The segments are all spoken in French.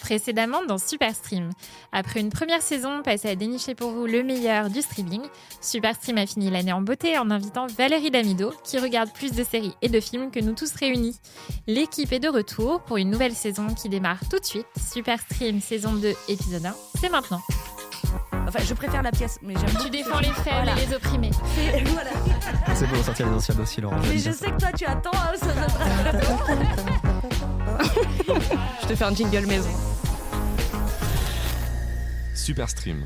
Précédemment dans Superstream. Après une première saison passée à dénicher pour vous le meilleur du streaming, Superstream a fini l'année en beauté en invitant Valérie Damido, qui regarde plus de séries et de films que nous tous réunis. L'équipe est de retour pour une nouvelle saison qui démarre tout de suite. Superstream saison 2, épisode 1, c'est maintenant. Enfin, je préfère la pièce, mais j'aime. Tu défends les faibles et les opprimés. Voilà. C'est pour sortir les anciens dossiers, Laurent. Mais je sais que toi, tu attends. Je te fais un jingle maison. Superstream.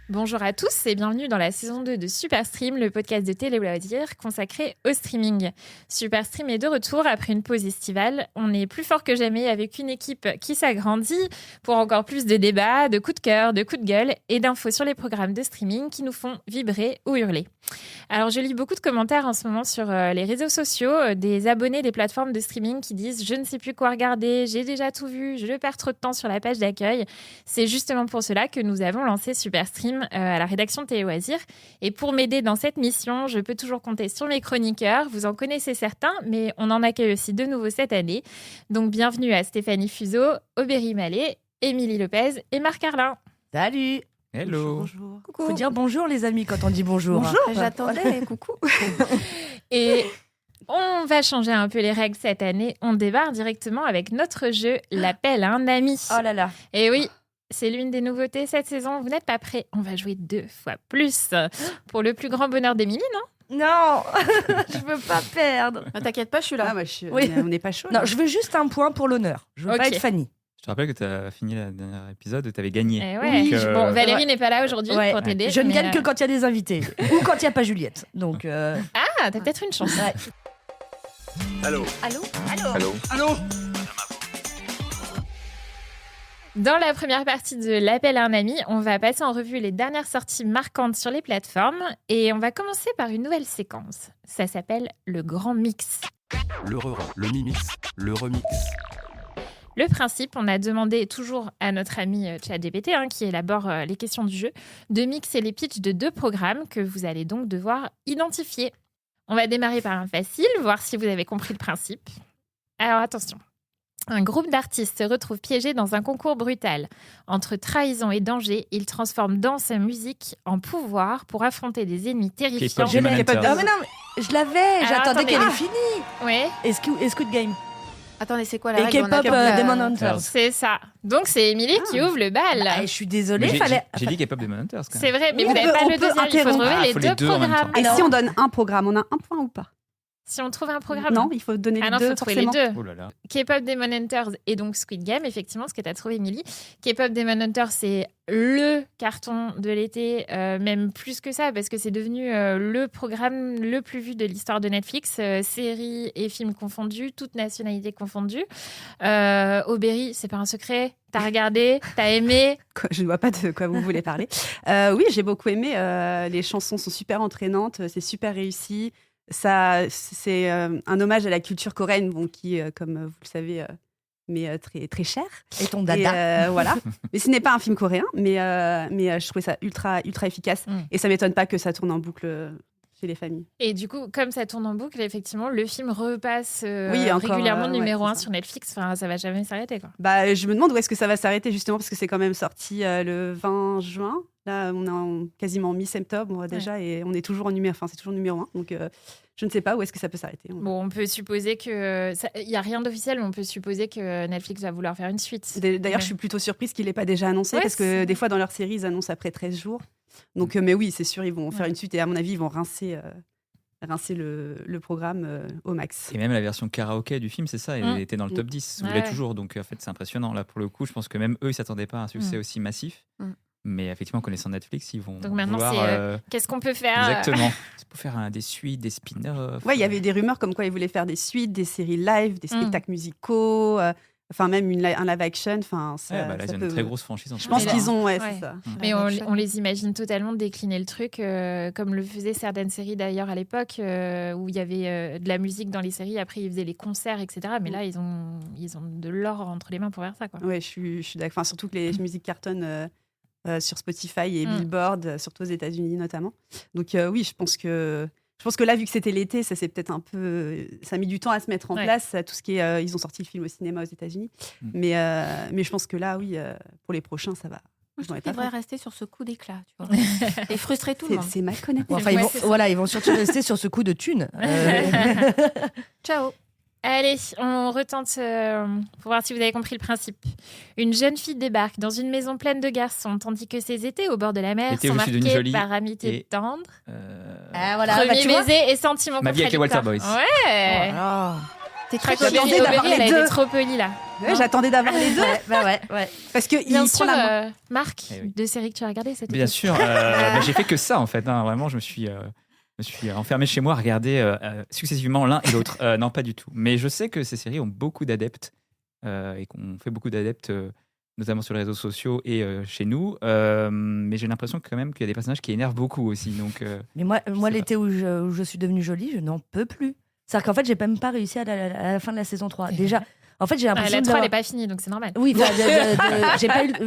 Bonjour à tous et bienvenue dans la saison 2 de Superstream, le podcast de télé-loisirs consacré au streaming. Superstream est de retour après une pause estivale. On est plus fort que jamais avec une équipe qui s'agrandit pour encore plus de débats, de coups de cœur, de coups de gueule et d'infos sur les programmes de streaming qui nous font vibrer ou hurler. Alors je lis beaucoup de commentaires en ce moment sur les réseaux sociaux, des abonnés des plateformes de streaming qui disent « Je ne sais plus quoi regarder, j'ai déjà tout vu, je perds trop de temps sur la page d'accueil ». C'est justement pour cela que nous avons lancé Superstream à la rédaction de Télé-Loisirs. Et pour m'aider dans cette mission, je peux toujours compter sur mes chroniqueurs. Vous en connaissez certains, mais on en accueille aussi de nouveaux cette année. Donc bienvenue à Stéphanie Fuseau, Aubéry Mallet, Émilie Lopez et Marc Carlin. Salut. Hello. Bonjour. Coucou. Faut dire bonjour les amis quand on dit bonjour. Bonjour. J'attendais. Coucou. Et on va changer un peu les règles cette année. On démarre directement avec notre jeu L'appel à un ami. Oh là là. Et oui. C'est l'une des nouveautés cette saison. Vous n'êtes pas prêts. On va jouer 2 fois plus. Pour le plus grand bonheur d'Émilie, non ? Non, je veux pas perdre. Ah, t'inquiète pas, je suis là. Oui. On n'est pas chaud. Non, je veux juste un point pour l'honneur. Je veux pas être Fanny. Je te rappelle que tu as fini le dernier épisode et tu avais gagné. Eh ouais. Donc, Bon, Valérie n'est pas là aujourd'hui pour t'aider. Je ne gagne que quand il y a des invités ou quand il n'y a pas Juliette. Donc. Ah, t'as peut-être une chance. Ouais. Allô. Allô. Allô. Allô. Dans la première partie de l'appel à un ami, on va passer en revue les dernières sorties marquantes sur les plateformes et on va commencer par une nouvelle séquence. Ça s'appelle le grand mix. Le re-re, le mimix, le remix. Le principe, on a demandé toujours à notre ami ChatGPT, qui élabore les questions du jeu, de mixer les pitchs de 2 programmes que vous allez donc devoir identifier. On va démarrer par un facile, voir si vous avez compris le principe. Alors attention. Un groupe d'artistes se retrouve piégé dans un concours brutal. Entre trahison et danger, il transforme danse et musique en pouvoir pour affronter des ennemis terrifiants. K-pop Demon Hunters. Ah mais non, je l'avais. Alors, J'attendais attendez. qu'elle ait fini. Ouais, Et Squid Game. Attendez, c'est quoi la Et règle? K-pop Demon Hunters. c'est ça. Donc c'est Émilie qui ouvre le bal. Ah, je suis désolée. Mais Fallait. j'ai dit K-pop Demon Hunters quand même. C'est vrai, mais On vous n'avez peut- pas on le peut deuxième. Il faut interrompre. trouver Ah, les faut 2 les deux en même programmes. temps. Et Alors- si on donne un programme, on a un point ou pas? Si on trouve un programme. Non, il faut donner Ah les non, il deux faut trouver les forcément. 2. Oh là là. K-pop Demon Hunters et donc Squid Game, effectivement, ce que tu as trouvé, Émilie. K-pop Demon Hunters, c'est le carton de l'été, même plus que ça, parce que c'est devenu le programme le plus vu de l'histoire de Netflix, séries et films confondus, toutes nationalités confondues. Aubéry, c'est pas un secret. T'as regardé, t'as aimé. Je ne vois pas de quoi vous voulez parler. Oui, j'ai beaucoup aimé. Les chansons sont super entraînantes, c'est super réussi. Ça, c'est un hommage à la culture coréenne, bon, qui, comme vous le savez, m'est très, très cher. Et ton Et, dada. voilà. Mais ce n'est pas un film coréen, mais je trouvais ça ultra, ultra efficace. Mm. Et ça m'étonne pas que ça tourne en boucle chez les familles. Et du coup, comme ça tourne en boucle, effectivement, le film repasse Oui, encore, régulièrement ouais, numéro c'est 1 ça. sur Netflix. Enfin, ça va jamais s'arrêter, quoi. Bah, je me demande où est-ce que ça va s'arrêter, justement, parce que c'est quand même sorti le 20 juin. Là, on est quasiment mi-septembre déjà, et on est toujours en numéro, enfin, c'est toujours numéro 1. Donc, je ne sais pas où est-ce que ça peut s'arrêter. Bon, on peut supposer que... Il n'y a rien d'officiel, mais on peut supposer que Netflix va vouloir faire une suite. D'ailleurs, Ouais. je suis plutôt surprise qu'il n'ait pas déjà annoncé, Ouais, parce que c'est- des fois, dans leur série, ils annoncent après 13 jours. Donc, mais oui, c'est sûr, ils vont faire Ouais. une suite, et à mon avis, ils vont rincer le programme au max. Et même la version karaoké du film, c'est ça, elle Mm. était dans le top 10. Vous Ouais. l'êtes toujours, donc en fait, c'est impressionnant. Là, pour le coup, je pense que même eux, ils s'attendaient pas à un succès aussi massif. Mm. Mais effectivement, connaissant Netflix, ils vont Donc maintenant, vouloir... c'est, Qu'est-ce qu'on peut faire Exactement. C'est pour faire des suites, des spin-offs. Ouais, il y avait des rumeurs comme quoi ils voulaient faire des suites, des séries live, des spectacles musicaux, enfin même un live action. Enfin, ça, Ouais, bah, là, ça ils ont peut- une très grosse franchise. en Je ce pense Mais moment. qu'ils ont, ouais, Ouais. c'est ça. Mais on les imagine totalement décliner le truc, comme le faisaient certaines séries d'ailleurs à l'époque, où il y avait de la musique dans les séries, après ils faisaient les concerts, etc. Mais là, ils ont de l'or entre les mains pour faire ça, quoi. Ouais, je suis d'accord. Enfin, surtout que les musiques cartonnent sur Spotify et Billboard, surtout aux États-Unis notamment. Donc oui, je pense que Je pense que là, vu que c'était l'été, ça c'est peut-être un peu, ça a mis du temps à se mettre en place. Tout ce qui est, ils ont sorti le film au cinéma aux États-Unis, mais je pense que là, oui, pour les prochains, ça va. Moi, je trouve qu'ils devraient rester sur ce coup d'éclat, tu vois. Et frustrer tout le monde. C'est mal connecté. Enfin, ils vont surtout rester sur ce coup de thune. Ciao. Allez, on retente pour voir si vous avez compris le principe. Une jeune fille débarque dans une maison pleine de garçons, tandis que ses étés au bord de la mer L'été sont où je suis devenu marqués jolie par amitié et- tendre, Voilà, premier tu vois. baiser et sentiment Ma vie avec les Walter contradictoire. Boys. Ouais. T'es Je crois très que J'attendais Aubery, d'avoir elle a les été deux. trop polie là. Ouais, j'attendais d'avoir les deux. Ouais. Parce que Bien il sûr, prend la main. Marc, Eh oui. de séries que tu as regardées cette Bien sûr, j'ai fait que ça en fait. Hein. Vraiment, je me suis enfermé chez moi à regarder successivement l'un et l'autre. Non, pas du tout. Mais je sais que ces séries ont beaucoup d'adeptes et qu'on fait beaucoup d'adeptes, notamment sur les réseaux sociaux et chez nous. Mais j'ai l'impression quand même qu'il y a des personnages qui énervent beaucoup aussi. Donc, Mais moi C'est l'été où je suis devenue jolie, je n'en peux plus. C'est-à-dire qu'en fait, j'ai même pas réussi à la fin de la saison 3. Déjà, en fait, j'ai l'impression La 3 d'avoir- n'est pas finie, donc c'est normal. Oui,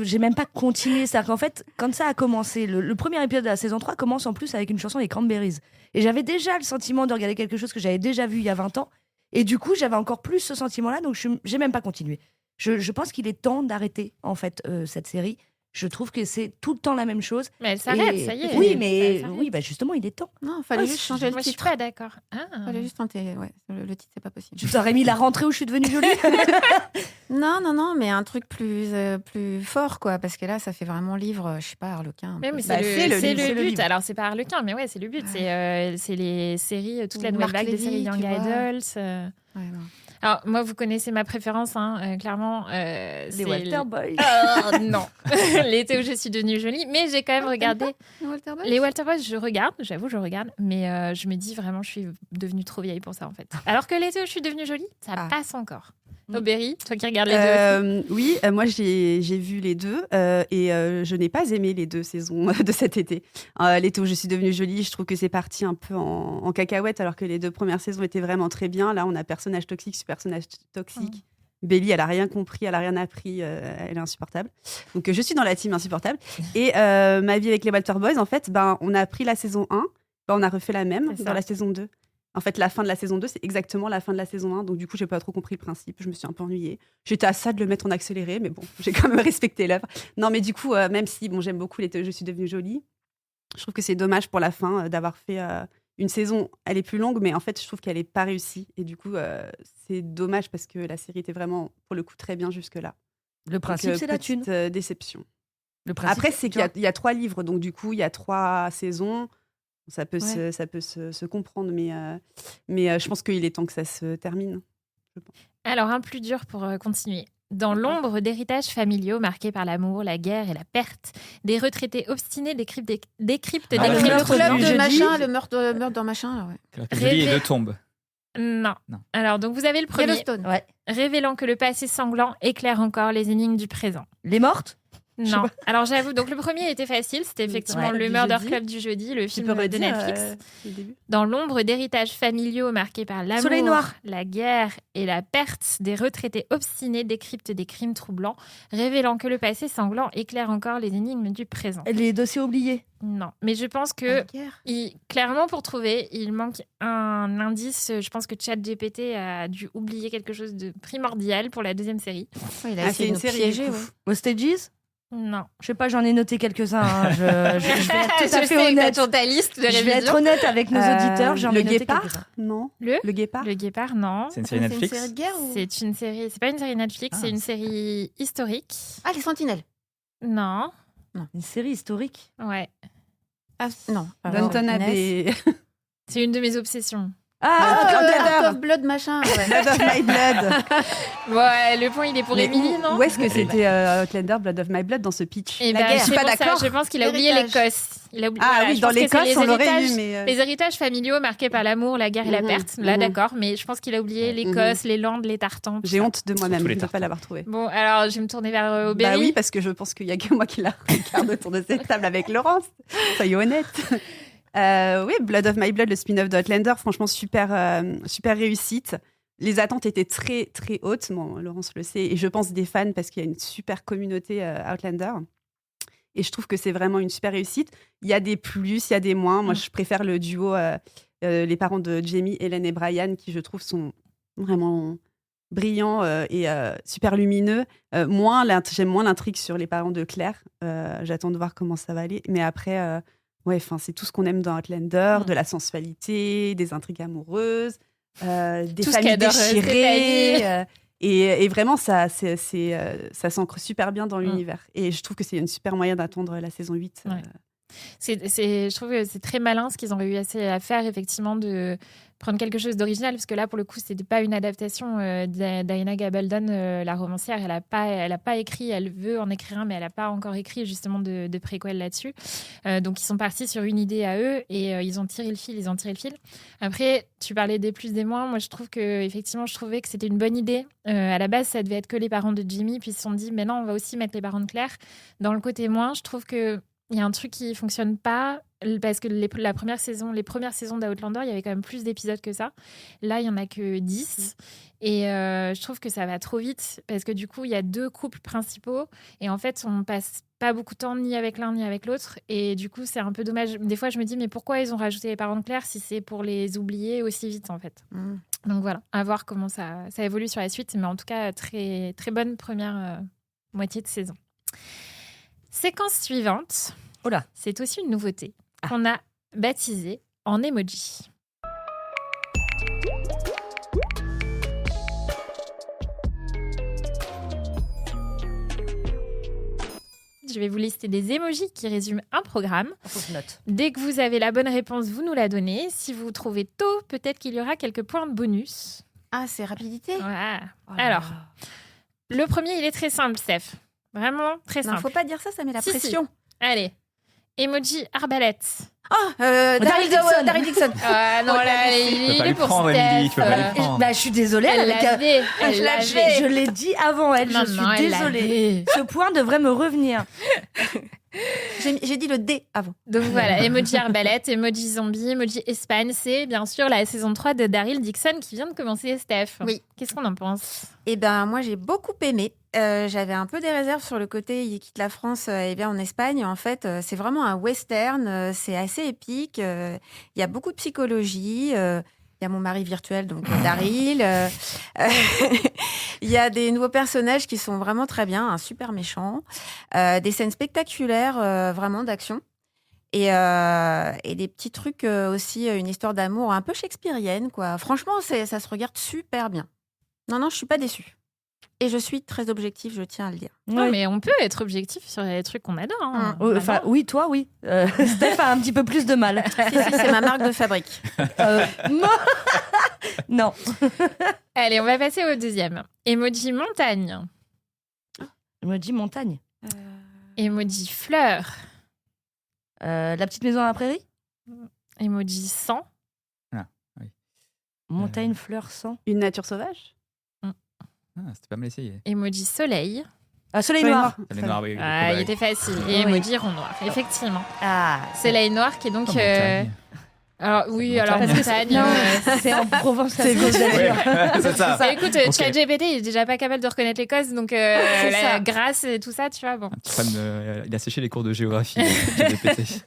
j'ai même pas continué. C'est-à-dire qu'en fait, quand ça a commencé, le premier épisode de la saison 3 commence en plus avec une chanson des Cranberries. Et j'avais déjà le sentiment de regarder quelque chose que j'avais déjà vu il y a 20 ans. Et du coup, j'avais encore plus ce sentiment-là, donc j'ai même pas continué. Je pense qu'il est temps d'arrêter, en fait, cette série. Je trouve que c'est tout le temps la même chose. Mais elle s'arrête, Et- ça y est. Oui, Elle mais s'arrête. oui, bah justement, il est temps. Non, il fallait Ah, juste changer le Moi, je suis titre. pas d'accord. Ah. Fallait juste tenter. Ouais, le titre, c'est pas possible. Tu t'aurais mis la rentrée où je suis devenue jolie. Non, mais un truc plus fort, quoi. Parce que là, ça fait vraiment livre, je sais pas, Harlequin. un Mais peu. oui, Bah, c'est le c'est le but. livre. Alors, c'est pas Harlequin, mais ouais, c'est le but. C'est les séries, toute la Ou nouvelle Marc vague des Lévy, séries Young tu vois. Adults. Ouais, non. Alors, moi, vous connaissez ma préférence, hein, clairement. Les c'est Walter Boys. Oh, non. L'été où je suis devenue jolie. Mais j'ai quand même regardé. Walter Boy Les Walter Boys, je regarde, j'avoue, je regarde. Mais je me dis vraiment, je suis devenue trop vieille pour ça, en fait. Alors que l'été où je suis devenue jolie, ça Ah. passe encore. Aubery, toi qui regardes les deux aussi. Oui, moi j'ai vu les deux et je n'ai pas aimé les deux saisons de cet été. L'été où je suis devenue jolie, je trouve que c'est parti un peu en cacahuète alors que les deux premières saisons étaient vraiment très bien. Là, on a personnage toxique sur personnage toxique. Belly, elle a rien compris, elle a rien appris, elle est insupportable. Donc je suis dans la team insupportable. Et ma vie avec les Walter Boys, en fait, on a pris la saison 1, on a refait la même C'est ça. dans la saison 2. En fait, la fin de la saison 2, c'est exactement la fin de la saison 1. Donc, du coup, j'ai pas trop compris le principe. Je me suis un peu ennuyée. J'étais à ça de le mettre en accéléré, mais bon, j'ai quand même respecté l'œuvre. Non, mais du coup, même si j'aime beaucoup l'été où je suis devenue jolie, je trouve que c'est dommage pour la fin d'avoir fait une saison. Elle est plus longue, mais en fait, je trouve qu'elle n'est pas réussie. Et du coup, c'est dommage parce que la série était vraiment, pour le coup, très bien jusque-là. Le principe, c'est la petite, thune. déception. Le principe, Après, c'est tu qu'il y a 3 livres. Donc, du coup, il y a 3 saisons. Ça peut, Ouais. ça peut se comprendre, mais je pense qu'il est temps que ça se termine. Alors, un plus dur pour continuer. Dans l'ombre d'héritages familiaux marqués par l'amour, la guerre et la perte, des retraités obstinés décryptent des Ah, crimes le Le meurtre club du de jeudi. machin, le meurtre dans machin, là, ouais. Jolie et deux tombes. Non. Non. Alors, donc vous avez le premier, Yellowstone. Ouais. révélant que le passé sanglant éclaire encore les énigmes du présent. Les mortes. sais Non. pas. Alors, j'avoue, donc le premier était facile, c'était effectivement Ouais, le du Murder jeudi. Club du jeudi, le Tu film peux de redire Netflix. le début Dans l'ombre d'héritages familiaux marqués par l'amour, Soleil noir. la guerre et la perte, des retraités obstinés décryptent des crimes troublants, révélant que le passé sanglant éclaire encore les énigmes du présent. Les dossiers oubliés. Non, mais je pense que La guerre. clairement pour trouver, il manque un indice. Je pense que ChatGPT a dû oublier quelque chose de primordial pour la deuxième série. Ouais, il a Ah, essayé c'est de une nous série. piéger, du ouais. coup. Hostages. Non. Je sais pas, j'en ai noté quelques-uns. Hein. Je vais être tout à Je fait sais, honnête. t'as ta liste de Je vais être révision. honnête avec nos auditeurs. J'en Le ai noté Guépard quelques-uns. Non. Le Guépard Le Guépard, non. C'est une série C'est une Netflix. série de guerre ou... C'est une série. C'est pas une série Netflix, Ah. c'est une série historique. Ah, les Sentinelles. Non. Une série historique. Ouais. Ah, non. Downton Abbey. C'est une de mes obsessions. Art of Blood, machin. Ouais. Blood of My Blood. Ouais, le point il est pour Mais Émilie, non où est-ce que c'était Outlander, Blood of My Blood dans ce pitch Eh La ben, guerre. Je c'est suis pas pour ça, d'accord. Je pense qu'il a oublié L'héritage. l'Écosse. Il a oublié. Ah voilà, oui, je dans pense que c'est l'Écosse, on l'aurait héritages- eu, mais. Les héritages familiaux marqués par l'amour, la guerre et la Mhm, perte. Là, mhm. d'accord, mais je pense qu'il a oublié l'Écosse, les Landes, les Tartans. tout J'ai ça. honte de moi-même Surtout les de ne pas tartans. l'avoir trouvé. Bon, alors je vais me tourner vers Aubery. Bah oui, parce que je pense qu'il n'y a que moi qui la regarde autour de cette table avec Laurence. Soyez honnête. Oui, Blood of My Blood, le spin-off d'Outlander, franchement, super réussite. Les attentes étaient très, très hautes. Bon, Laurence le sait. Et je pense des fans parce qu'il y a une super communauté Outlander. Et je trouve que c'est vraiment une super réussite. Il y a des plus, il y a des moins. Moi, je préfère le duo les parents de Jamie, Hélène et Brian, qui je trouve sont vraiment brillants et super lumineux. J'aime moins l'intrigue sur les parents de Claire. J'attends de voir comment ça va aller. Mais après, c'est tout ce qu'on aime dans Outlander, de la sensualité, des intrigues amoureuses, des Tout ce familles qu'adore déchirées. Et vraiment, ça s'ancre super bien dans l'univers. Et je trouve que c'est une super moyen d'attendre la saison 8. Ouais. Je trouve que c'est très malin ce qu'ils ont réussi à faire, effectivement, de prendre quelque chose d'original, parce que là, pour le coup, c'était pas une adaptation. Diana Gabaldon, la romancière, elle a pas écrit, elle veut en écrire un, mais elle a pas encore écrit justement de préquel là-dessus. Donc, ils sont partis sur une idée à eux et ils ont tiré le fil. Après, tu parlais des plus, des moins. Moi, je trouvais que c'était une bonne idée. À la base, ça devait être que les parents de Jimmy, puis ils se sont dit, mais non, on va aussi mettre les parents de Claire. Dans le côté moins, je trouve que il y a un truc qui fonctionne pas, parce que les premières saisons d'Outlander, il y avait quand même plus d'épisodes que ça. Là, il y en a que 10. Et je trouve que ça va trop vite, parce que du coup, il y a 2 couples principaux. Et en fait, on passe pas beaucoup de temps ni avec l'un ni avec l'autre. Et du coup, c'est un peu dommage. Des fois, je me dis, mais pourquoi ils ont rajouté les parents de Claire si c'est pour les oublier aussi vite, en fait. Donc voilà, à voir comment ça évolue sur la suite. Mais en tout cas, très, très bonne première moitié de saison. Séquence suivante. Oula. C'est aussi une nouveauté qu'on a baptisée en emoji. Je vais vous lister des emojis qui résument un programme. Faut que je note. Dès que vous avez la bonne réponse, vous nous la donnez. Si vous trouvez tôt, peut-être qu'il y aura quelques points de bonus. Ah, c'est rapidité. Voilà. Oh là Alors, là. le premier, il est très simple, Steph. Vraiment très Non, simple. faut pas dire ça met la Si, pression. Allez. Emoji arbalète. Daryl Dixon. Ah non, là, il pas est lui pour prendre, Steph. Émilie, tu peux pas lui prendre. Bah, je suis désolée. Elle l'avait. Elle l'avait. Je l'ai dit avant elle. Non, je non, suis elle désolée. Ce point devrait me revenir. J'ai dit le D avant. Donc voilà, emoji arbalète, emoji zombie, emoji Espagne. C'est bien sûr la saison 3 de Daryl Dixon qui vient de commencer, Steph. Oui. Qu'est-ce qu'on en pense? Eh ben, moi, j'ai beaucoup aimé. J'avais un peu des réserves sur le côté il quitte la France et vient en Espagne. En fait, c'est vraiment un western. C'est assez épique. Il y a beaucoup de psychologie. Il y a mon mari virtuel, donc Daryl. Il y a des nouveaux personnages qui sont vraiment très bien, un super méchant. Des scènes spectaculaires, vraiment d'action. Et des petits trucs aussi, une histoire d'amour un peu shakespearienne, quoi. Franchement, ça se regarde super bien. Non, je suis pas déçue. Et je suis très objective, je tiens à le dire. Non, mais on peut être objectif sur les trucs qu'on adore. Hein. Enfin, oui, toi, oui. Steph a un petit peu plus de mal. Si, c'est ma marque de fabrique. Non. Allez, on va passer au deuxième. Emoji montagne. Emoji montagne. Emoji fleur. La petite maison à la prairie. Emoji sang. Montagne, fleur, sang. Une nature sauvage. C'était pas mal essayé. Emoji soleil. Soleil noir. Les noirs, oui. Ah, il était facile. Et emoji rond noir, effectivement. Ah. Soleil noir qui est donc... Alors oui, Montagne. alors montagne. C'est en Provence. C'est gauche Ouais, c'est ça. Bah, écoute, Ok. ChatGPT, il est déjà pas capable de reconnaître les causes, donc la grâce et tout ça, tu vois, bon. Un petit fan il a séché les cours de géographie. GPT.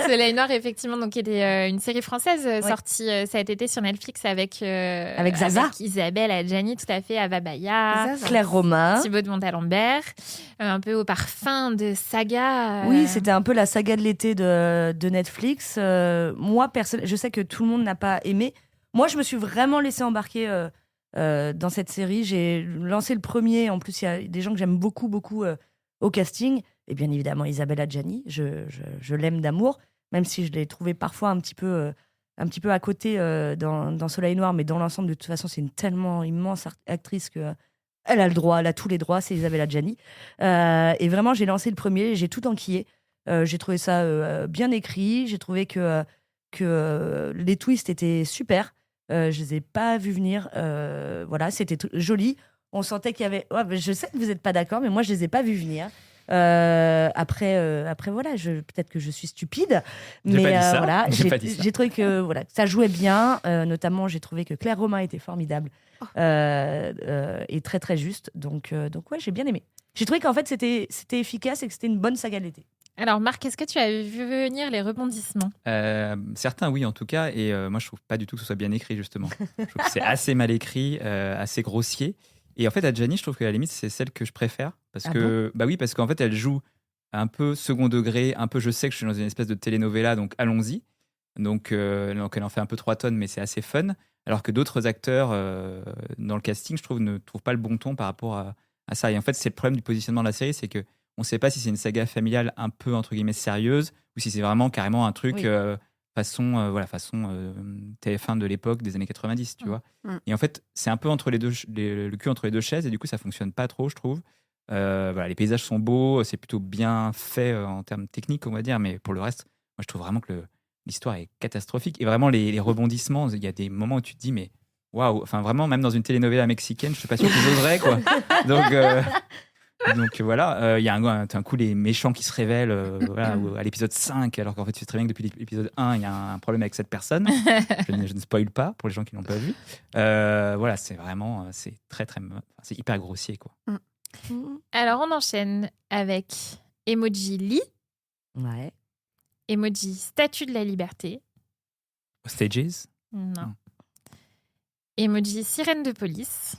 Soleil Noir, effectivement, donc qui était une série française sortie cet été sur Netflix avec Zaza. avec Isabelle Adjani, tout à fait, Ava Baya, Claire Romain. Thibaut de Montalembert, un peu au parfum de saga. Oui, c'était un peu la saga de l'été de Netflix. Moi, je sais que tout le monde n'a pas aimé. Moi, je me suis vraiment laissée embarquer dans cette série. J'ai lancé le premier. En plus, il y a des gens que j'aime beaucoup au casting. Et bien évidemment, Isabelle Adjani. Je l'aime d'amour, même si je l'ai trouvée parfois un petit peu à côté dans Soleil Noir. Mais dans l'ensemble, de toute façon, c'est une tellement immense actrice que... Elle a le droit, elle a tous les droits, c'est Isabelle Adjani. Et vraiment, j'ai lancé le premier, j'ai tout enquillé. J'ai trouvé ça bien écrit, j'ai trouvé que les twists étaient super. Je les ai pas vus venir. Voilà, c'était joli. On sentait qu'il y avait... Ouais, je sais que vous n'êtes pas d'accord, mais moi, je les ai pas vus venir. Après voilà, peut-être que je suis stupide, J'ai mais pas dit ça. voilà, J'ai pas dit ça. j'ai trouvé que voilà, ça jouait bien. Notamment, j'ai trouvé que Claire Romain était formidable et très très juste. Donc ouais, j'ai bien aimé. J'ai trouvé qu'en fait c'était efficace et que c'était une bonne saga de l'été. Alors, Marc, est-ce que tu as vu venir les rebondissements? Certains, oui, en tout cas. Et moi, je trouve pas du tout que ce soit bien écrit, justement. Je trouve que c'est assez mal écrit, assez grossier. Et en fait, Adjani, je trouve qu'à la limite, c'est celle que je préfère. Parce que, bah oui, parce qu'en fait, elle joue un peu second degré, un peu je sais que je suis dans une espèce de telenovela, donc allons-y. Donc elle en fait un peu 3 tonnes, mais c'est assez fun. Alors que d'autres acteurs dans le casting, je trouve, ne trouvent pas le bon ton par rapport à ça. Et en fait, c'est le problème du positionnement de la série, c'est que on ne sait pas si c'est une saga familiale un peu, entre guillemets, sérieuse, ou si c'est vraiment carrément un truc façon TF1 de l'époque, des années 90, tu vois. Et en fait, c'est un peu entre les deux, le cul entre les deux chaises, et du coup, ça fonctionne pas trop, je trouve. Les paysages sont beaux, c'est plutôt bien fait en termes techniques, on va dire, mais pour le reste, moi, je trouve vraiment que l'histoire est catastrophique. Et vraiment, les rebondissements, il y a des moments où tu te dis, mais waouh, enfin vraiment, même dans une telenovela mexicaine, je suis pas sûr qu'ils oseraient, quoi. Donc voilà, il y a un coup les méchants qui se révèlent à l'épisode 5, alors qu'en fait tu sais très bien que depuis l'épisode 1, il y a un problème avec cette personne. je ne spoil pas pour les gens qui l'ont pas vu. Voilà, c'est vraiment, c'est c'est hyper grossier, quoi. Alors, on enchaîne avec emoji lit, Ouais. emoji statue de la liberté, Stages. non. Emoji sirène de police,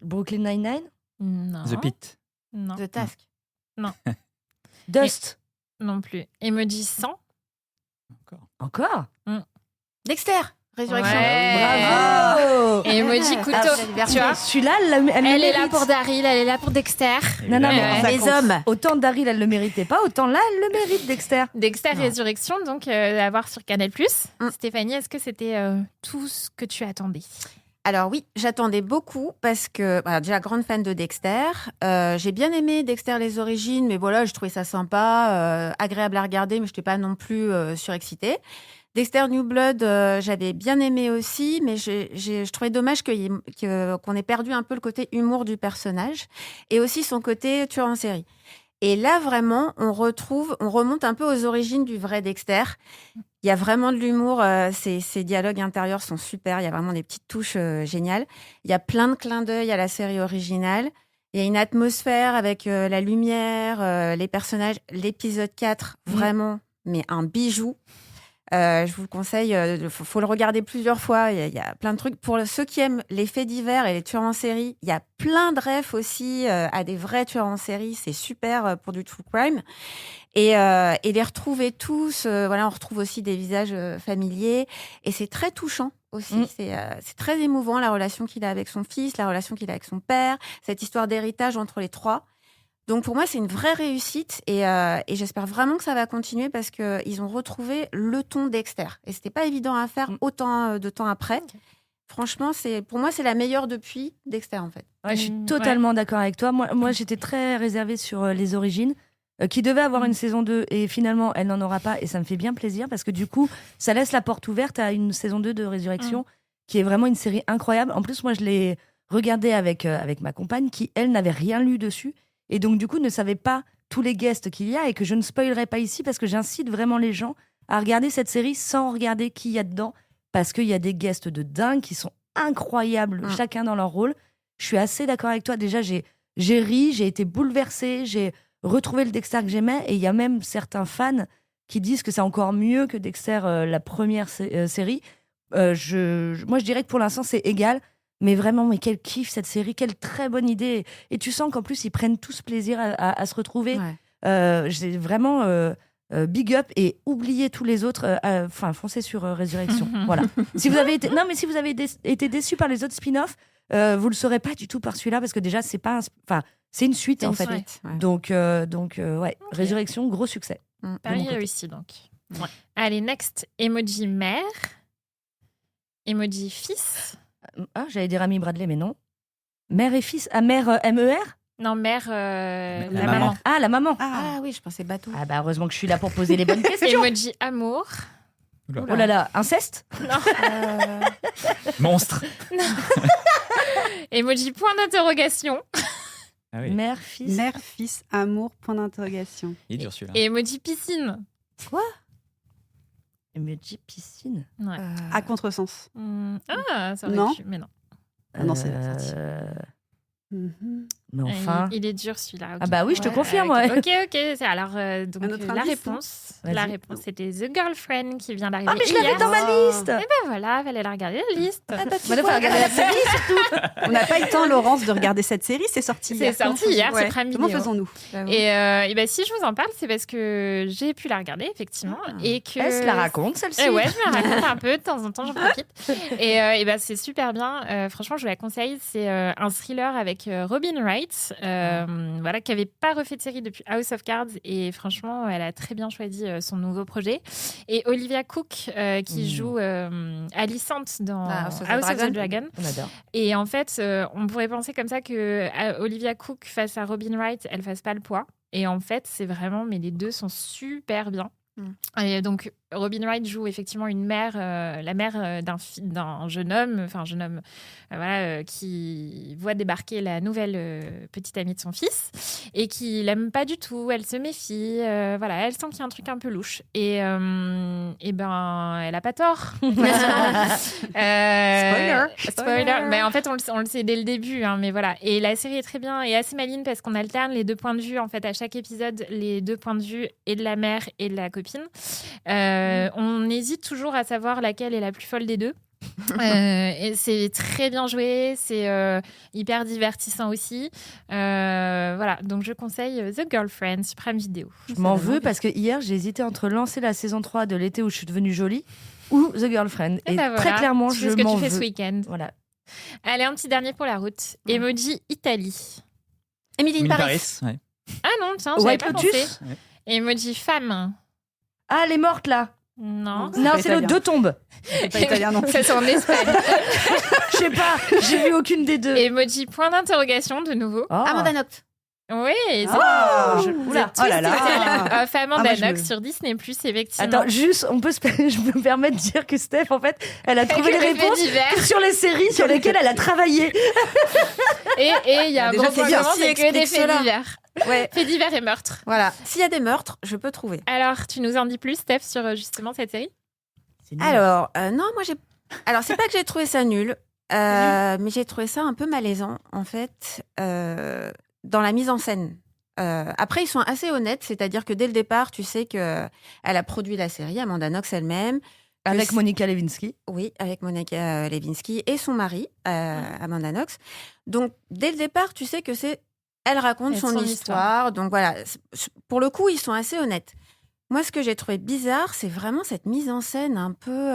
Brooklyn Nine-Nine. non. The Pit. Non, The Task. Dust. non plus. Emoji sang. Encore Dexter. Résurrection. Ouais. Bravo. Et emoji couteau. Tu vois, Celui-là, elle est là pour Daryl, elle est là pour Dexter. Non, non, mais Ouais. en Les vacances. hommes. Autant Daryl, elle le méritait pas, autant là, elle le mérite, Dexter. Dexter Non. Résurrection, donc à voir sur Canal+. Stéphanie, est-ce que c'était tout ce que tu attendais? Alors oui, j'attendais beaucoup parce que, déjà grande fan de Dexter. J'ai bien aimé Dexter les origines, mais voilà, je trouvais ça sympa, agréable à regarder, mais je n'étais pas non plus surexcitée. Dexter New Blood, j'avais bien aimé aussi, mais je trouvais dommage qu'on ait perdu un peu le côté humour du personnage et aussi son côté tueur en série. Et là, vraiment, on remonte un peu aux origines du vrai Dexter. Il y a vraiment de l'humour. Ces dialogues intérieurs sont super. Il y a vraiment des petites touches géniales. Il y a plein de clins d'œil à la série originale. Il y a une atmosphère avec la lumière, les personnages. L'épisode 4, vraiment, mais un bijou. Je vous le conseille, faut le regarder plusieurs fois. Il y a plein de trucs. Pour ceux qui aiment les faits divers et les tueurs en série, il y a plein de refs aussi à des vrais tueurs en série. C'est super pour du true crime. Et les retrouver tous, on retrouve aussi des visages familiers. Et c'est très touchant aussi. C'est très émouvant, la relation qu'il a avec son fils, la relation qu'il a avec son père, cette histoire d'héritage entre les trois. Donc pour moi, c'est une vraie réussite et j'espère vraiment que ça va continuer parce qu'ils ont retrouvé le ton Dexter. Et c'était pas évident à faire autant de temps après. Okay. Franchement, pour moi, c'est la meilleure depuis Dexter, en fait. Ouais, je suis totalement d'accord avec toi. Moi, j'étais très réservée sur les origines, qui devait avoir une saison 2 et finalement, elle n'en aura pas. Et ça me fait bien plaisir parce que du coup, ça laisse la porte ouverte à une saison 2 de Résurrection qui est vraiment une série incroyable. En plus, moi, je l'ai regardée avec ma compagne qui, elle, n'avait rien lu dessus. Et donc, du coup, ne savait pas tous les guests qu'il y a et que je ne spoilerai pas ici parce que j'incite vraiment les gens à regarder cette série sans regarder qui il y a dedans parce qu'il y a des guests de dingue qui sont incroyables, chacun dans leur rôle. Je suis assez d'accord avec toi. Déjà, j'ai ri, j'ai été bouleversée, j'ai retrouvé le Dexter que j'aimais et il y a même certains fans qui disent que c'est encore mieux que Dexter, la première série. Moi, je dirais que pour l'instant, c'est égal. Mais vraiment, mais quel kiff cette série, quelle très bonne idée. Et tu sens qu'en plus, ils prennent tous plaisir à se retrouver. Ouais. J'ai vraiment big up et oubliez tous les autres. Foncez sur Résurrection. Voilà. Si vous avez été déçus par les autres spin-offs, vous le saurez pas du tout par celui-là parce que déjà, c'est pas c'est une suite en fait. Suite, ouais. Donc, okay. Résurrection, gros succès. Paris réussi donc. Ouais. Allez, next, emoji mère, emoji fils. Ah, j'allais dire Ami Bradley, mais non. Mère et fils. Ah, mère MER? Non, mère, la maman. Ah, la maman. Ah oui, je pensais bateau. Ah bah heureusement que je suis là pour poser les bonnes questions. Emoji amour. Oh là là, inceste? Non. Monstre. Non. Emoji point d'interrogation. Ah oui. Mère, fils. Mère, fils, amour, point d'interrogation. Il est dur celui-là. Et emoji piscine. Quoi? Emoji piscine. Ouais. À contresens. Ah, ça aurait pu, mais non. Non, c'est sorti. Mais enfin. Il est dur celui-là. ok. Ah bah oui, je te Ouais, confirme. Ouais. Ok. Alors, donc, Un autre la indice, réponse, Vas-y. la réponse, c'était The Girlfriend qui vient d'arriver. Ah, mais je l'avais hier. dans ma liste. Ben voilà, fallait la regarder la liste. Maintenant, il faut regarder la série surtout. On n'a pas eu le temps, Laurence, de regarder cette série. C'est sorti C'est hier. sorti Comment hier, faisons- c'est Prime Comment Video. faisons-nous Et ben, si je vous en parle, c'est parce que j'ai pu la regarder, effectivement. Et que... Elle se la raconte, celle-ci. Ouais, je me la raconte un peu, de temps en temps, j'en profite. Et ben, c'est super bien. Franchement, je vous la conseille. C'est un thriller avec Robin Wright, voilà, qui n'avait pas refait de série depuis House of Cards. Et franchement, elle a très bien choisi son nouveau projet. Et Olivia Cook, qui joue Alicent dans House of the House of the Dragon. Dragon. On adore. Et en fait, on pourrait penser comme ça que Olivia Cook face à Robin Wright, elle fasse pas le poids. Et en fait, c'est vraiment, mais les deux sont super bien. Et donc, Robin Wright joue effectivement une mère, la mère d'un jeune homme, voilà, qui voit débarquer la nouvelle petite amie de son fils et qui l'aime pas du tout. Elle se méfie, voilà, elle sent qu'il y a un truc un peu louche. Et ben, elle a pas tort. Spoiler. Mais en fait, on le sait dès le début, hein, mais voilà. Et la série est très bien et assez maligne parce qu'on alterne les deux points de vue. En fait, à chaque épisode, les deux points de vue et de la mère et de la copine. On hésite toujours à savoir laquelle est la plus folle des deux. Et c'est très bien joué, c'est hyper divertissant aussi. Voilà, donc je conseille The Girlfriend sur Prime Video. Je m'en veux parce que hier, j'ai hésité entre lancer la saison 3 de l'été où je suis devenue jolie ou The Girlfriend. Et ben très voilà, clairement, tu je sais ce que m'en tu fais ce veux. week-end. Voilà. Allez, un petit dernier pour la route. Emoji Italie. Emily in Emily Paris. ouais. Ah non, tiens, j'avais White pas Lotus pensé. Ouais. Emoji femme. Ah, elle est morte là. Non. C'est Non, pas c'est le italien. 2 tombes. C'est pas italien non plus. Ça, c'est en Espagne. Je sais pas, j'ai vu aucune des deux. Emoji point d'interrogation de nouveau. Oh. Amanda Knox. Oui, c'est Oula. Oh là là. Amanda moi, je Knox veux. sur Disney+, effectivement. Attends, juste, je me permets de dire que Steph, en fait, elle a trouvé les Avec les réponses faits divers. que sur les séries sur lesquelles elle a travaillé. Et il y a un Déjà, gros c'est point bien. commun, Si, c'est que des explique faits cela. divers. Ouais. Faits divers et meurtres. Voilà. S'il y a des meurtres, je peux trouver. Alors, tu nous en dis plus, Steph, sur justement cette série? Alors, non, moi j'ai. Alors, c'est pas que j'ai trouvé ça nul, mais j'ai trouvé ça un peu malaisant, en fait, dans la mise en scène. Après, ils sont assez honnêtes, c'est-à-dire que dès le départ, tu sais qu'elle a produit la série, Amanda Knox elle-même. Avec Monica Lewinsky. Oui, avec Monica Lewinsky et son mari, Amanda Knox. Donc, dès le départ, tu sais que c'est. Elle raconte Et son son histoire. Donc, voilà. Pour le coup, ils sont assez honnêtes. Moi, ce que j'ai trouvé bizarre, c'est vraiment cette mise en scène un peu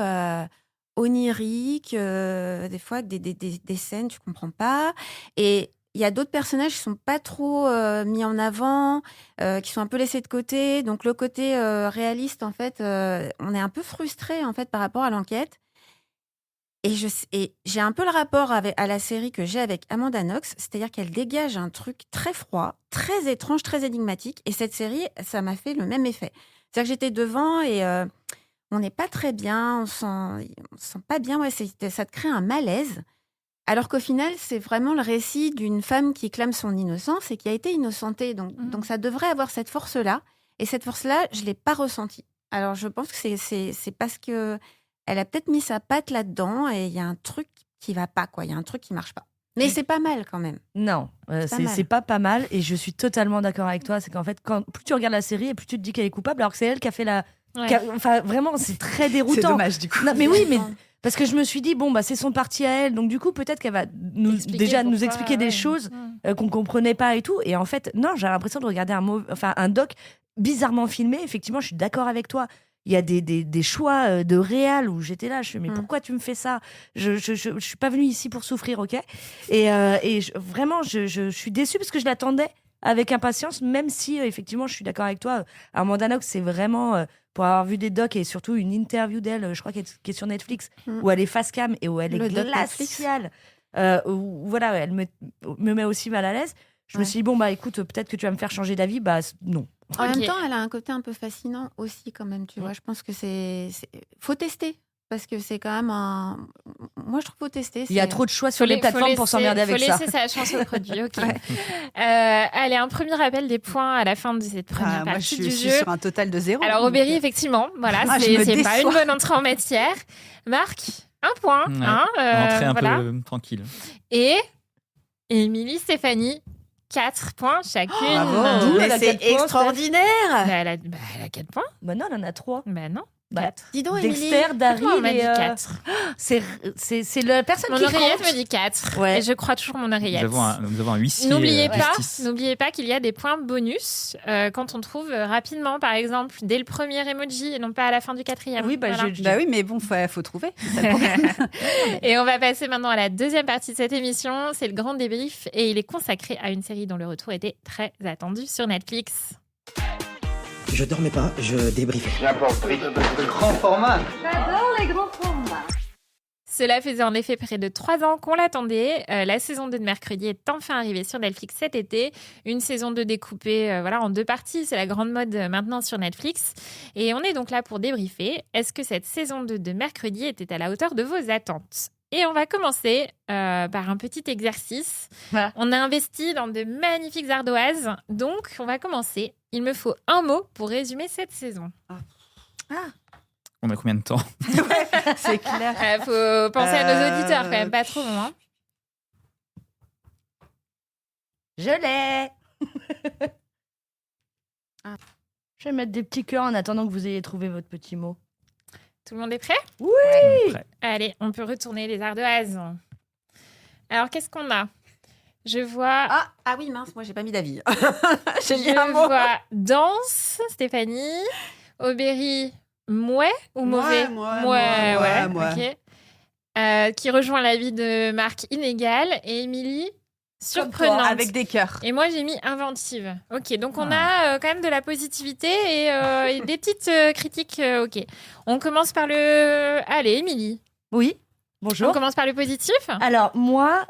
onirique, des fois avec des scènes, tu comprends pas. Et il y a d'autres personnages qui sont pas trop mis en avant, qui sont un peu laissés de côté. Donc le côté réaliste, en fait, on est un peu frustré en fait par rapport à l'enquête. Et j'ai un peu le rapport à la série que j'ai avec Amanda Knox, c'est-à-dire qu'elle dégage un truc très froid, très étrange, très énigmatique. Et cette série, ça m'a fait le même effet. C'est-à-dire que j'étais devant et on n'est pas très bien, on sent pas bien. Ouais, ça te crée un malaise. Alors qu'au final, c'est vraiment le récit d'une femme qui clame son innocence et qui a été innocentée. Donc ça devrait avoir cette force-là. Et cette force-là, je ne l'ai pas ressentie. Alors je pense que c'est parce que elle a peut-être mis sa patte là-dedans et il y a un truc qui va pas, quoi. Il y a un truc qui marche pas. Mais c'est pas mal quand même. Non, c'est pas mal. Et je suis totalement d'accord avec toi. C'est qu'en fait, plus tu regardes la série et plus tu te dis qu'elle est coupable, alors que c'est elle qui a fait la. Ouais. Enfin, vraiment, c'est très déroutant. C'est dommage du coup. Non, mais oui, mais parce que je me suis dit, bon, bah, c'est son parti à elle. Donc, du coup, peut-être qu'elle va nous expliquer des choses qu'on comprenait pas et tout. Et en fait, non, j'ai l'impression de regarder un doc bizarrement filmé. Effectivement, je suis d'accord avec toi. Il y a des choix de réal où j'étais là, mais pourquoi tu me fais ça? Je suis pas venue ici pour souffrir, ok? Vraiment, je suis déçue parce que je l'attendais avec impatience, même si effectivement, je suis d'accord avec toi. Amanda Knox, c'est vraiment, pour avoir vu des docs et surtout une interview d'elle, je crois qu'elle est sur Netflix, où elle est face cam et où elle est glaciale. Où, voilà, elle me met aussi mal à l'aise. Je me suis dit, bon, bah écoute, peut-être que tu vas me faire changer d'avis. Bah non. En même temps, elle a un côté un peu fascinant aussi, quand même, tu vois. Je pense que faut tester, parce que c'est quand même un... Moi, je trouve qu'il faut tester. Il y a trop de choix sur les plateformes pour s'emmerder avec ça. Il faut laisser sa chance au produit, ok. Allez, un premier rappel des points à la fin de cette première Moi, partie je du suis jeu. sur un total de 0. Alors, Aubéry, effectivement, voilà, je c'est me pas une déçois. bonne entrée en matière. Marc, un point. Ouais. Hein, Entrée un voilà. peu tranquille. Et Émilie, Stéphanie, 4 points chacune. Bravo. Mais Elle a c'est 4 points, extraordinaire. Elle a 4 points. Bah non, elle en a 3. Bah non. Bah, 4. Dis donc, Émilie. Dexter, Daryl On m'a dit et... 4. C'est la personne Mon qui oreillette compte. me dit 4. Ouais. Et je crois toujours mon Nous oreillette. avons un huissier. N'oubliez justice. pas qu'il y a des points bonus quand on trouve rapidement, par exemple, dès le premier emoji et non pas à la fin du 4e. Oui, bah, Voilà. Bah oui, mais bon, faut trouver. C'est ça le problème. Et on va passer maintenant à la deuxième partie de cette émission. C'est le grand débrief et il est consacré à une série dont le retour était très attendu sur Netflix. Je dormais pas, je débriefais. Cela faisait en effet près de 3 ans qu'on l'attendait. La saison 2 de Mercredi est enfin arrivée sur Netflix cet été. Une saison 2 découpée en 2 parties. C'est la grande mode maintenant sur Netflix. Et on est donc là pour débriefer. Est-ce que cette saison 2 de Mercredi était à la hauteur de vos attentes ? Et on va commencer par un petit exercice. Voilà. On a investi dans de magnifiques ardoises. Donc, on va commencer. Il me faut un mot pour résumer cette saison. On a combien de temps? C'est clair. Il faut penser à nos auditeurs quand même, pas trop long. Hein. Je l'ai. Je vais mettre des petits cœurs en attendant que vous ayez trouvé votre petit mot. Tout le monde est prêt? Après. Allez, on peut retourner les ardoises. Alors, qu'est-ce qu'on a? Je vois... Ah oui, mince, moi j'ai pas mis d'avis. J'ai mis un Je mot. vois danse, Stéphanie. Aubéry, mouais ou mauvais? Mouais. Ok. Qui rejoint l'avis de Marc, inégal. Et Émilie, surprenante. Avec des cœurs. Et moi, j'ai mis inventive. Ok, donc on a quand même de la positivité et des petites critiques. Ok. On commence par le... Allez, Émilie. Oui, On bonjour. commence par le positif. Alors, moi,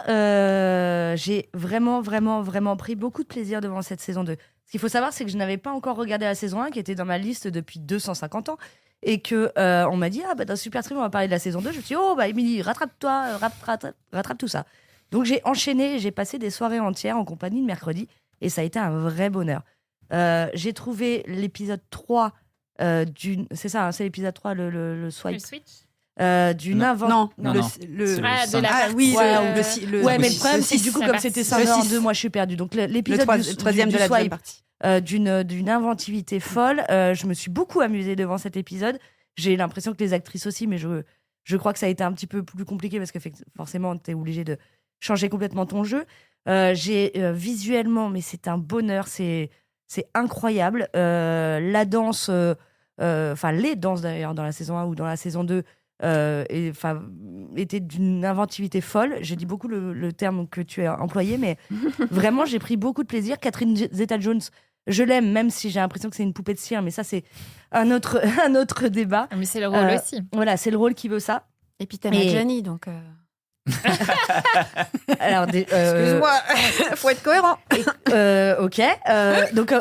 j'ai vraiment pris beaucoup de plaisir devant cette saison 2. Ce qu'il faut savoir, c'est que je n'avais pas encore regardé la saison 1, qui était dans ma liste depuis 250 ans. Et que on m'a dit, dans Super Stream, on va parler de la saison 2. Je me suis dit, Émilie, rattrape-toi, rattrape tout ça. Donc, j'ai enchaîné, j'ai passé des soirées entières en compagnie de Mercredi. Et ça a été un vrai bonheur. J'ai trouvé l'épisode 3 c'est ça, c'est l'épisode 3, le swipe. Le switch. D'une Non, invention. Non, non. C'est le Ah, de cinq. la Ah partie, oui, Ouais, mais le problème, c'est que du coup, la comme partie c'était six. scindé Le en six. 2, moi, je suis perdue. Donc, le l'épisode troisième du de la deuxième swipe, partie. d'une inventivité folle. Je me suis beaucoup amusée devant cet épisode. J'ai l'impression que les actrices aussi, mais je crois que ça a été un petit peu plus compliqué parce que forcément, tu es obligé de changer complètement ton jeu. Visuellement, mais c'est un bonheur, c'est incroyable. La danse, les danses d'ailleurs dans la saison 1 ou dans la saison 2, était d'une inventivité folle. J'ai dit beaucoup le terme que tu as employé, mais vraiment, j'ai pris beaucoup de plaisir. Catherine Zeta-Jones, je l'aime, même si j'ai l'impression que c'est une poupée de cire, mais ça, c'est un autre débat. Mais c'est le rôle aussi. Voilà, c'est le rôle qui veut ça. Et puis t'aimes Et- Johnny, donc... Alors, Excuse-moi, faut être cohérent. Ok.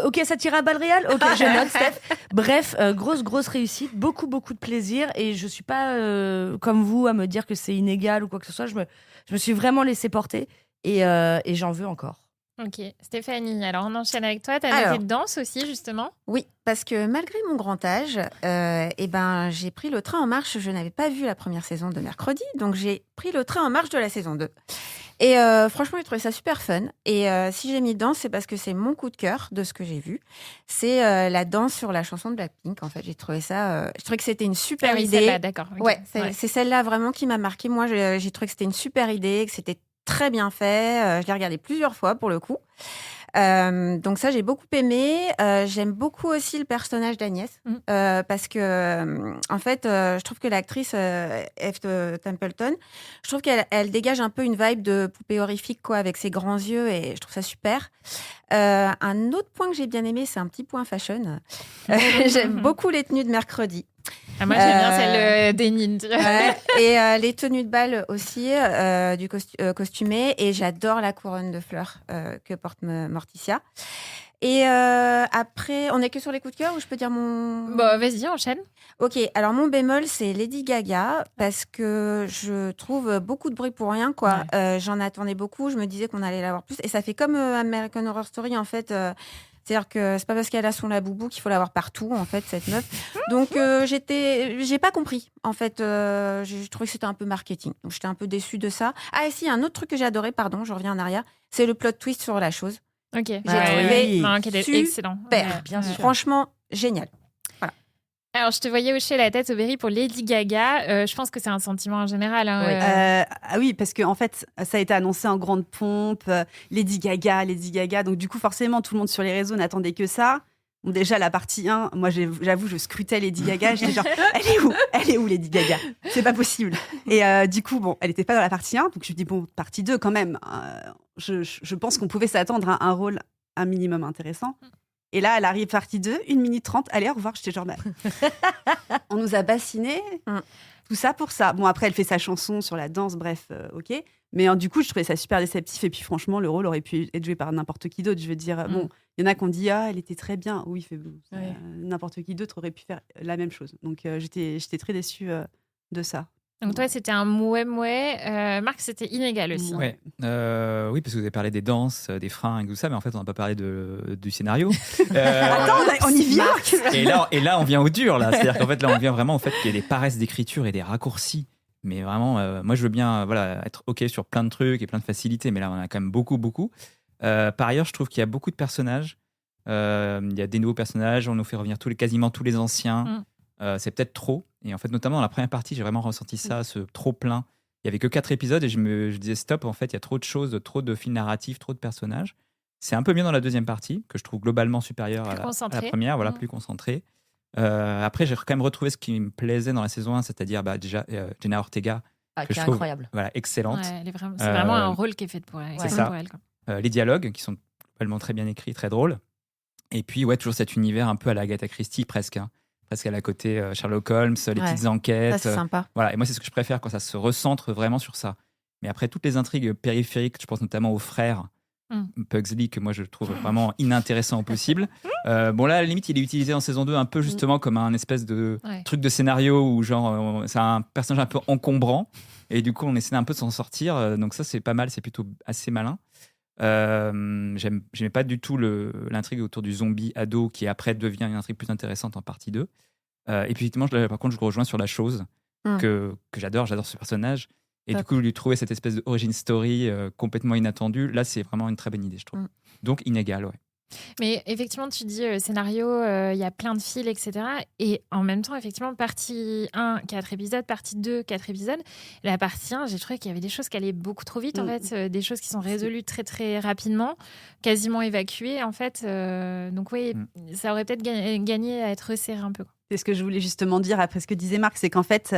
Ok, ça tire à balles réelles. Ok, je note, Steph. Bref, grosse réussite, beaucoup de plaisir. Et je suis pas comme vous à me dire que c'est inégal ou quoi que ce soit. Je me suis vraiment laissé porter et j'en veux encore. Ok. Stéphanie, alors on enchaîne avec toi. T'as Alors. noté de danse aussi, justement. Oui, parce que malgré mon grand âge, j'ai pris le train en marche. Je n'avais pas vu la première saison de Mercredi, donc j'ai pris le train en marche de la saison 2. Et franchement, j'ai trouvé ça super fun. Et si j'ai mis danse, c'est parce que c'est mon coup de cœur de ce que j'ai vu. C'est la danse sur la chanson de Blackpink. En fait, j'ai trouvé ça. Je trouvais que c'était une super Ah oui, idée. celle-là, d'accord. ok. Ouais, c'est celle-là vraiment qui m'a marqué. Moi, j'ai trouvé que c'était une super idée, que c'était très bien fait. Je l'ai regardé plusieurs fois pour le coup. Donc ça, j'ai beaucoup aimé. J'aime beaucoup aussi le personnage d'Agnès parce que, en fait, je trouve que l'actrice Eve Templeton, je trouve qu'elle dégage un peu une vibe de poupée horrifique, quoi, avec ses grands yeux, et je trouve ça super. Un autre point que j'ai bien aimé, c'est un petit point fashion. J'aime beaucoup les tenues de Mercredi. Ah, moi, j'aime bien celle des ninjas. Ouais. Et les tenues de bal aussi, du costumé. Et j'adore la couronne de fleurs que porte Morticia. Et après, on est que sur les coups de cœur ou je peux dire mon... Bon, vas-y, enchaîne. Ok, alors mon bémol, c'est Lady Gaga parce que je trouve beaucoup de bruit pour rien, quoi. J'en attendais beaucoup, je me disais qu'on allait l'avoir plus. Et ça fait comme American Horror Story, en fait. C'est-à-dire que c'est pas parce qu'elle a son laboubou qu'il faut l'avoir partout, en fait, cette meuf. Donc, j'ai pas compris. En fait, j'ai trouvé que c'était un peu marketing. Donc, j'étais un peu déçue de ça. Ah, et si, un autre truc que j'ai adoré, pardon, je reviens en arrière, c'est le plot twist sur la chose. Ok. J'ai trouvé oui. Non, qui était excellent. super. bien sûr. Franchement, génial. Alors, je te voyais hocher la tête, Aubéry, pour Lady Gaga. Je pense que c'est un sentiment en général. Hein, Oui. Ah oui, parce que en fait, ça a été annoncé en grande pompe, Lady Gaga. Donc du coup, forcément, tout le monde sur les réseaux n'attendait que ça. Bon, déjà, la partie 1, moi, j'avoue, je scrutais Lady Gaga. J'étais genre, elle est où Lady Gaga? C'est pas possible. Et du coup, bon, elle n'était pas dans la partie 1. Donc je me dis, bon, partie 2, quand même. Je pense qu'on pouvait s'attendre à un rôle un minimum intéressant. Et là, elle arrive partie 2, 1 minute 30. Allez, au revoir. J'étais genre, on nous a bassinés. Tout ça pour ça. Bon, après, elle fait sa chanson sur la danse, bref, ok. Mais du coup, je trouvais ça super déceptif. Et puis, franchement, le rôle aurait pu être joué par n'importe qui d'autre. Je veux dire, bon, il y en a qui ont dit, elle était très bien. Oui, n'importe qui d'autre aurait pu faire la même chose. Donc, j'étais très déçue de ça. Donc, toi, c'était un mouais. Marc, c'était inégal aussi. Ouais. Oui, parce que vous avez parlé des danses, des fringues, tout ça, mais en fait, on n'a pas parlé du scénario. Attends, on y vient. Et là, on vient au dur, là. C'est-à-dire qu'en fait, là, on vient vraiment au fait qu'il y a des paresses d'écriture et des raccourcis. Mais vraiment, moi, je veux bien être OK sur plein de trucs et plein de facilités, mais là, on en a quand même beaucoup. Par ailleurs, je trouve qu'il y a beaucoup de personnages. Il y a des nouveaux personnages, on nous fait revenir quasiment tous les anciens. C'est peut-être trop. Et en fait, notamment dans la première partie, j'ai vraiment ressenti ça, ce trop plein. Il y avait que 4 épisodes et je disais stop, en fait, il y a trop de choses, trop de fils narratifs, trop de personnages. C'est un peu mieux dans la deuxième partie, que je trouve globalement supérieure à la première, voilà, plus concentrée. Après, j'ai quand même retrouvé ce qui me plaisait dans la saison 1, c'est-à-dire déjà Jenna Ortega, que qui je est trouve incroyable. voilà, excellente. Ouais, c'est vraiment un rôle qui est fait pour elle. C'est ça. Pour elle, quoi. Les dialogues, qui sont globalement très bien écrits, très drôles. Et puis, ouais, toujours cet univers un peu à la Agatha Christie, presque. Presque à la côté Sherlock Holmes, les petites enquêtes. Ça, c'est sympa. Voilà, et moi, c'est ce que je préfère quand ça se recentre vraiment sur ça. Mais après, toutes les intrigues périphériques, je pense notamment aux frères Pugsley, que moi, je trouve vraiment inintéressant au possible. Bon, là, à la limite, il est utilisé en saison 2 un peu justement comme un espèce de truc de scénario où, genre, c'est un personnage un peu encombrant. Et du coup, on essaie un peu de s'en sortir. Donc ça, c'est pas mal, c'est plutôt assez malin. J'aimais pas du tout l'intrigue autour du zombie ado qui après devient une intrigue plus intéressante en partie 2. Et puis effectivement, par contre, je le rejoins sur la chose que j'adore ce personnage. Et du coup, lui trouver cette espèce d'origin story complètement inattendue, là, c'est vraiment une très bonne idée, je trouve. Donc, inégal, ouais. Mais effectivement, tu dis scénario, il y a plein de fils, etc. Et en même temps, effectivement, partie 1, 4 épisodes, partie 2, 4 épisodes. La partie 1, j'ai trouvé qu'il y avait des choses qui allaient beaucoup trop vite, en fait, des choses qui sont résolues très, très rapidement, quasiment évacuées, en fait. Donc oui, ça aurait peut-être gagné à être resserré un peu. C'est ce que je voulais justement dire après ce que disait Marc, c'est qu'en fait,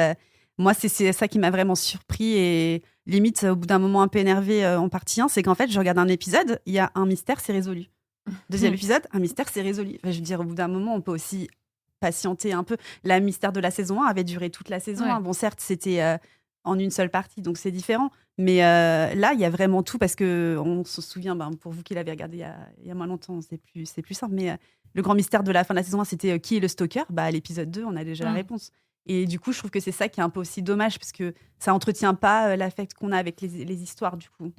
moi, c'est ça qui m'a vraiment surpris et limite, au bout d'un moment un peu énervé en partie 1, c'est qu'en fait, je regarde un épisode, il y a un mystère, c'est résolu. Deuxième épisode, un mystère, c'est résolu. Enfin, je veux dire, au bout d'un moment, on peut aussi patienter un peu. La mystère de la saison 1 avait duré toute la saison 1. Bon, certes, c'était en une seule partie, donc c'est différent. Mais là, il y a vraiment tout parce qu'on se souvient, pour vous qui l'avez regardé il y a moins longtemps, c'est plus simple. Mais le grand mystère de la fin de la saison 1, c'était qui est le stalker? À l'épisode 2, on a déjà la réponse. Et du coup, je trouve que c'est ça qui est un peu aussi dommage parce que ça entretient pas l'affect qu'on a avec les histoires, du coup.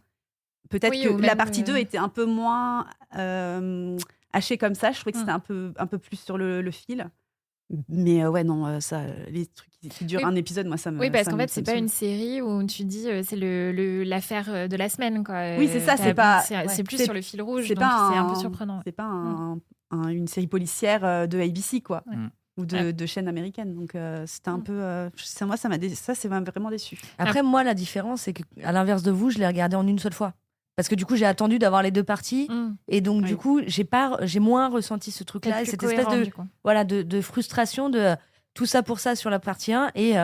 Peut-être que la partie 2 était un peu moins hachée comme ça. Je trouvais que c'était un peu plus sur le fil. Mais ouais, non, ça, les trucs qui durent un épisode, moi, ça me. Oui, parce ça qu'en me- fait, ça c'est me pas saoule. une série où tu dis c'est l'affaire de la semaine, quoi. Oui, c'est ça, c'est pas. C'est plus c'est- sur le fil rouge, c'est donc pas c'est un peu surprenant. C'est pas une série policière de ABC, quoi. Ou de chaîne américaine. Donc, c'était un peu. Moi, ça m'a vraiment déçu. Après, moi, la différence, c'est qu'à l'inverse de vous, je l'ai regardé en une seule fois. Parce que du coup, j'ai attendu d'avoir les deux parties. Et donc, du coup, j'ai moins ressenti ce truc-là. Et cette espèce de frustration de tout ça pour ça sur la partie 1. Et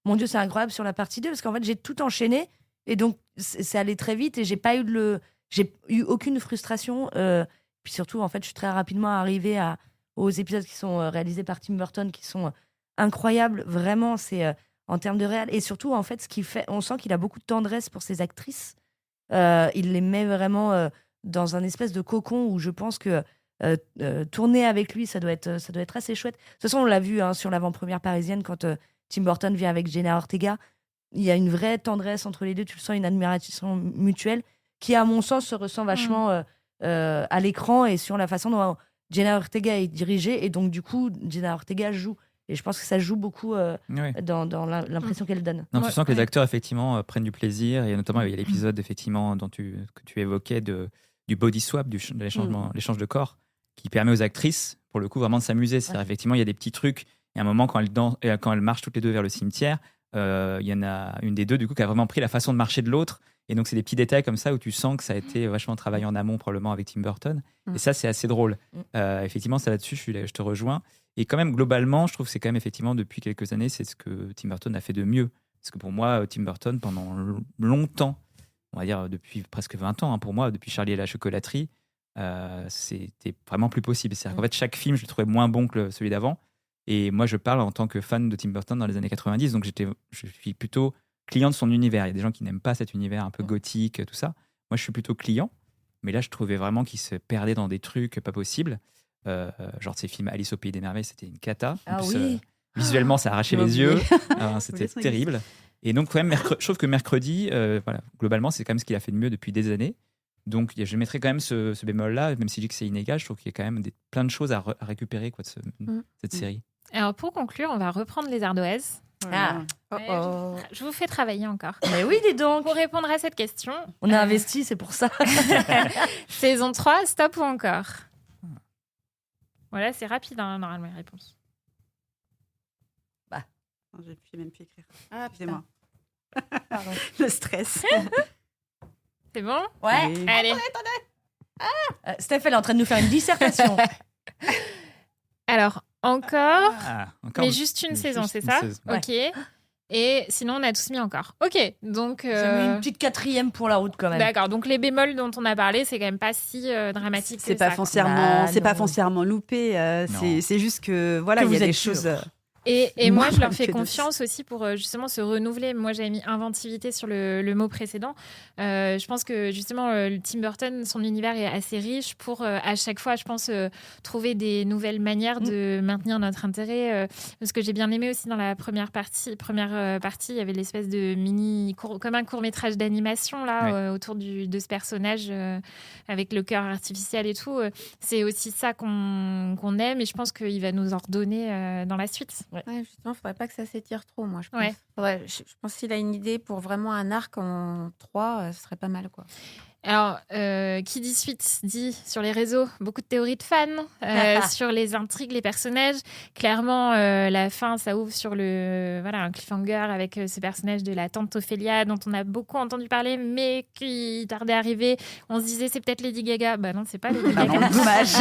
mon Dieu, c'est incroyable sur la partie 2. Parce qu'en fait, j'ai tout enchaîné. Et donc, c'est allé très vite. Et j'ai eu aucune frustration. Puis surtout, en fait, je suis très rapidement arrivée aux épisodes qui sont réalisés par Tim Burton, qui sont incroyables. Vraiment, c'est en termes de réal. Et surtout, en fait, on sent qu'il a beaucoup de tendresse pour ses actrices. Il les met vraiment dans un espèce de cocon où je pense que tourner avec lui, ça doit être assez chouette. De toute façon, on l'a vu sur l'avant-première parisienne quand Tim Burton vient avec Jenna Ortega. Il y a une vraie tendresse entre les deux. Tu le sens, une admiration mutuelle qui, à mon sens, se ressent vachement à l'écran et sur la façon dont Jenna Ortega est dirigée. Et donc, du coup, Jenna Ortega joue. Et je pense que ça joue beaucoup dans l'impression qu'elle donne. Non, tu sens que les acteurs, effectivement, prennent du plaisir. Et notamment, il y a l'épisode, effectivement, que tu évoquais du body swap, de l'échange de corps, qui permet aux actrices, pour le coup, vraiment de s'amuser. C'est-à-dire, effectivement, il y a des petits trucs. Il y a un moment, quand elles marchent toutes les deux vers le cimetière, il y en a une des deux, du coup, qui a vraiment pris la façon de marcher de l'autre. Et donc, c'est des petits détails comme ça où tu sens que ça a été vachement travaillé en amont, probablement, avec Tim Burton. Et ça, c'est assez drôle. Effectivement, ça là-dessus, je te rejoins. Et quand même, globalement, je trouve que c'est quand même, effectivement, depuis quelques années, c'est ce que Tim Burton a fait de mieux. Parce que pour moi, Tim Burton, pendant longtemps, on va dire depuis presque 20 ans, pour moi, depuis Charlie et la chocolaterie, c'était vraiment plus possible. C'est-à-dire qu'en fait, chaque film, je le trouvais moins bon que celui d'avant. Et moi, je parle en tant que fan de Tim Burton dans les années 90, donc je suis plutôt client de son univers. Il y a des gens qui n'aiment pas cet univers un peu gothique, tout ça. Moi, je suis plutôt client. Mais là, je trouvais vraiment qu'il se perdait dans des trucs pas possibles. Genre, ces films Alice au Pays des Merveilles, c'était une cata. En plus, visuellement, ça arrachait les yeux. C'était terrible. Et donc, quand même, je trouve que Mercredi, voilà, globalement, c'est quand même ce qu'il a fait de mieux depuis des années. Donc, je mettrais quand même ce bémol-là, même si je dis que c'est inégal, je trouve qu'il y a quand même plein de choses à récupérer de cette série. Alors, pour conclure, on va reprendre les ardoises. Je vous fais travailler encore. Mais oui, dis donc. Pour répondre à cette question, on a investi, c'est pour ça. Saison 3, stop ou encore? Voilà, c'est rapide, normalement, les réponses. J'ai même pu écrire. Excusez-moi. Pardon. Le stress. C'est bon? Ouais. Oui. Allez. Steph, elle est en train de nous faire une dissertation. Alors, encore, encore mais juste une saison, c'est ça? saison. Ok. Et sinon, on a tous mis encore. Ok, donc... J'ai mis une petite 4e pour la route quand même. D'accord, donc les bémols dont on a parlé, c'est quand même pas si dramatique C'est que pas ça, quoi. pas foncièrement loupé. C'est juste que voilà, Que il y a vous des êtes choses. Et moi, je leur que fais de- confiance aussi pour justement se renouveler. Moi, j'avais mis inventivité sur le mot précédent. Je pense que justement, le Tim Burton, son univers est assez riche pour à chaque fois, je pense, trouver des nouvelles manières de maintenir notre intérêt. Ce que j'ai bien aimé aussi dans la première partie, il y avait l'espèce de comme un court-métrage d'animation là, autour de ce personnage avec le cœur artificiel et tout. C'est aussi ça qu'on aime et je pense qu'il va nous en redonner dans la suite. Ouais, justement, il ne faudrait pas que ça s'étire trop, moi, je pense. Ouais. Je pense qu'il a une idée pour vraiment un arc en 3, ce serait pas mal, quoi. Alors, qui dit suite dit sur les réseaux beaucoup de théories de fans sur les intrigues, les personnages. Clairement, la fin, ça ouvre sur un cliffhanger avec ce personnage de la tante Ophélia dont on a beaucoup entendu parler, mais qui tardait à arriver. On se disait c'est peut-être Lady Gaga. Bah non, c'est pas Lady Gaga. Non, dommage.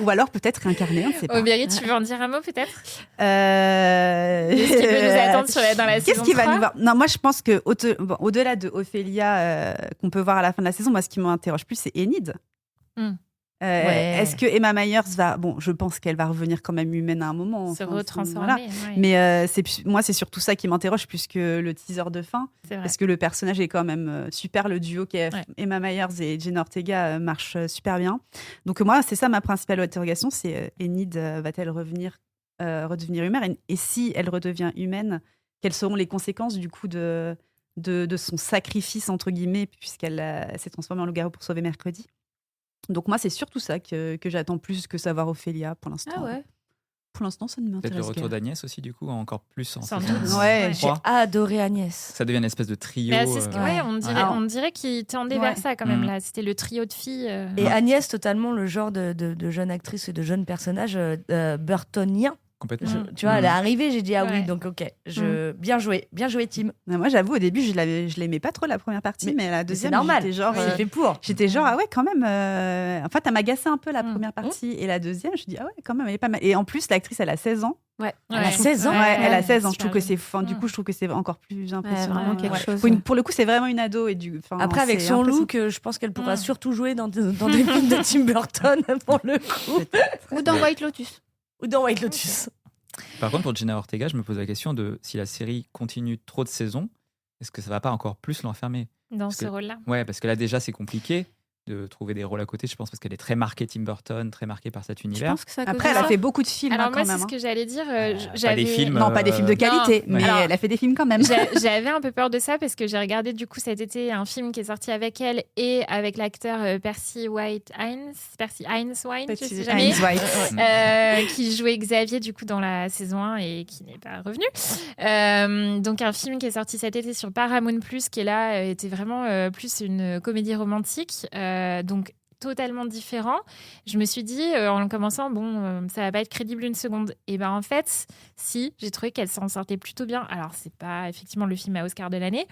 Ou alors peut-être réincarné, on ne sait pas. Aubery, tu veux en dire un mot peut-être? Qu'est-ce qui peut nous attendre dans la saison Qu'est-ce qui va 3? nous voir? Non, moi je pense que au-delà de Ophélia qu'on peut voir à la fin de la saison, moi ce qui m'interroge plus c'est Enid. Est-ce que Emma Myers va... Bon, je pense qu'elle va revenir quand même humaine à un moment. Se enfin, retransformer. voilà. Mais moi c'est surtout ça qui m'interroge plus que le teaser de fin. C'est vrai. Parce que le personnage est quand même super, le duo qui est Emma Myers et Jenna Ortega marche super bien. Donc moi c'est ça ma principale interrogation, c'est Enid va-t-elle redevenir humaine et si elle redevient humaine, quelles seront les conséquences du coup de son sacrifice entre guillemets puisqu'elle s'est transformée en loup-garou pour sauver Mercredi. Donc moi c'est surtout ça que j'attends plus que savoir Ophélia pour l'instant. Ah ouais. Pour l'instant ça ne m'intéresse Peut-être le retour guère. d'Agnès aussi, du coup, encore plus en Sans saison doute. Ouais, J'ai 3. adoré Agnès. Ça devient une espèce de trio. Mais c'est ce que, on dirait qu'il tendait vers Ouais. ça quand même là. C'était le trio de filles. Et Agnès, totalement le genre de jeune actrice et de jeune personnage burtonien. Complètement. Tu vois, elle est arrivée, j'ai dit ah Ouais. oui, donc ok. Bien joué, Tim. Non, moi j'avoue au début je l'aimais pas trop la première partie mais la deuxième C'est normal. j'étais genre C'est fait pour. J'étais genre, ah ouais, quand même. En fait, elle m'agaçait un peu la première partie. Et la deuxième, je dis, ah ouais, quand même, elle est pas mal. Et en plus, l'actrice, elle a 16 ans. Ouais. Elle a 16 ans. Ouais, elle a 16 ans. Je super trouve que c'est. bien. Du coup, je trouve que c'est encore plus impressionnant. vraiment quelque chose. Pour le coup, c'est vraiment une ado. Après, avec son look, je pense qu'elle pourra surtout jouer dans des films de Tim Burton, pour le coup. Ou dans White Lotus. Ou dans White Lotus. Par contre, pour Jenna Ortega, je me pose la question de si la série continue trop de saisons, est-ce que ça va pas encore plus l'enfermer? dans Parce ce que- rôle-là. Ouais, parce que là déjà c'est compliqué de trouver des rôles à côté, je pense, parce qu'elle est très marquée Tim Burton, très marquée par cet Je univers. pense que ça Après, elle a fait beaucoup de films Alors hein, moi, quand c'est même. ce que j'allais dire. Pas J'avais... des films. Non, pas des films de qualité, non, mais alors- elle a fait des films quand même. J'avais un peu peur de ça parce que j'ai regardé du coup cet été un film qui est sorti avec elle et avec l'acteur Percy Hines, je sais jamais, qui jouait Xavier du coup dans la saison 1 et qui n'est pas revenu. Donc un film qui est sorti cet été sur Paramount+, qui est là était vraiment plus une comédie romantique. Donc totalement différent. Je me suis dit, en le commençant, ça va pas être crédible une seconde. Et ben en fait, si, j'ai trouvé qu'elle s'en sortait plutôt bien. Alors, c'est pas effectivement le film à Oscar de l'année,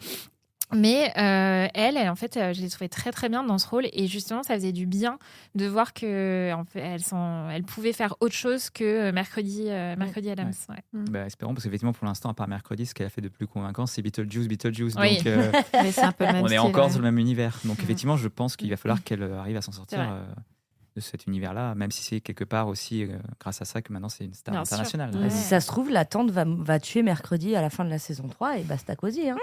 mais elle, en fait, je l'ai trouvée très très bien dans ce rôle, et justement, ça faisait du bien de voir que en fait, elle pouvait faire autre chose que Mercredi Adams. Ouais. Bah, espérons, parce qu'effectivement, pour l'instant, à part Mercredi, ce qu'elle a fait de plus convaincant, c'est Beetlejuice. Oui. Donc, Mais c'est un peu le même on est style, encore ouais. dans le même univers. Donc, effectivement, je pense qu'il va falloir qu'elle arrive à s'en sortir C'est vrai. de cet univers-là, même si c'est quelque part aussi grâce à ça que maintenant c'est une star Bien sûr. internationale. Ouais. Si ça se trouve, la tante va tuer mercredi à la fin de la saison 3 et basta cosy. Hein.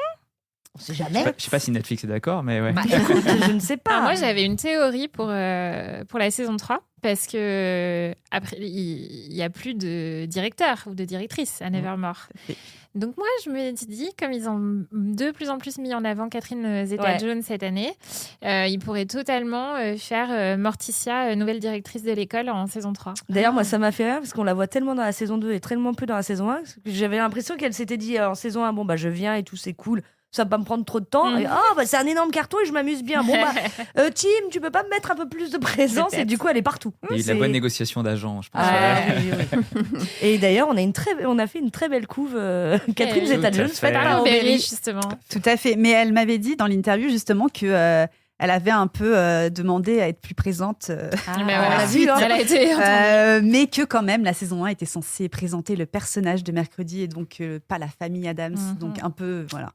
On sait jamais. Je sais pas si Netflix est d'accord, mais ouais. Bah, écoute, je ne sais pas. Alors moi, j'avais une théorie pour la saison 3, parce que après, il y a plus de directeur ou de directrice à Nevermore. Donc moi, je me dis, comme ils ont de plus en plus mis en avant Catherine Zeta-Jones cette année, ils pourraient totalement faire Morticia, nouvelle directrice de l'école, en saison 3. D'ailleurs, moi, ça m'a fait rire parce qu'on la voit tellement dans la saison 2 et tellement peu dans la saison 1 que j'avais l'impression qu'elle s'était dit en saison 1, je viens et tout, c'est cool. Ça va pas me prendre trop de temps. Et, c'est un énorme carton et je m'amuse bien. Tim, tu peux pas me mettre un peu plus de présence? Et du coup, elle est partout. Il y a eu de la bonne négociation d'agent, je pense. Oui. Et d'ailleurs, on a fait une très belle couve, Catherine Zeta-Jones, faite par Aubery, Aubery. justement. Tout à fait. Mais elle m'avait dit dans l'interview justement que elle avait un peu demandé à être plus présente Mais à voilà, la suite, elle a été entendue. mais que quand même la saison 1 était censée présenter le personnage de Mercredi et donc pas la famille Adams. Donc un peu, voilà.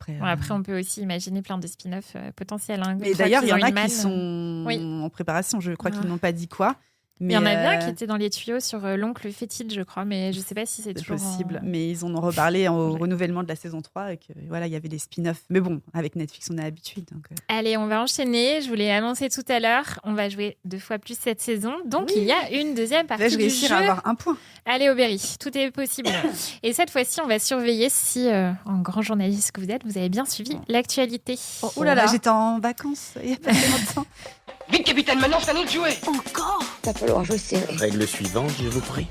Bon, Après, on peut aussi imaginer plein de spin-offs potentiels. Hein, mais d'ailleurs, il y en a qui sont en préparation. Je crois qu'ils n'ont pas dit quoi. Mais il y en a bien qui étaient dans les tuyaux sur l'oncle fétide, je crois, mais je sais pas si c'est toujours possible. Mais ils en ont reparlé au renouvellement de la saison 3 et que voilà, il y avait des spin-offs. Mais bon, avec Netflix, on est habitué. Donc Allez, on va enchaîner. Je vous l'ai annoncé tout à l'heure. On va jouer 2 fois plus cette saison. Donc, il y a une deuxième partie je vais du réussir jeu. à avoir un point. Allez, Aubery, tout est possible. Et cette fois-ci, on va surveiller si, en grand journaliste que vous êtes, vous avez bien suivi l'actualité. Oh là là, j'étais en vacances il y a pas longtemps. Vite, capitaine, maintenant c'est à nous de jouer. Va falloir jouer serré. Règle suivante, je vous prie.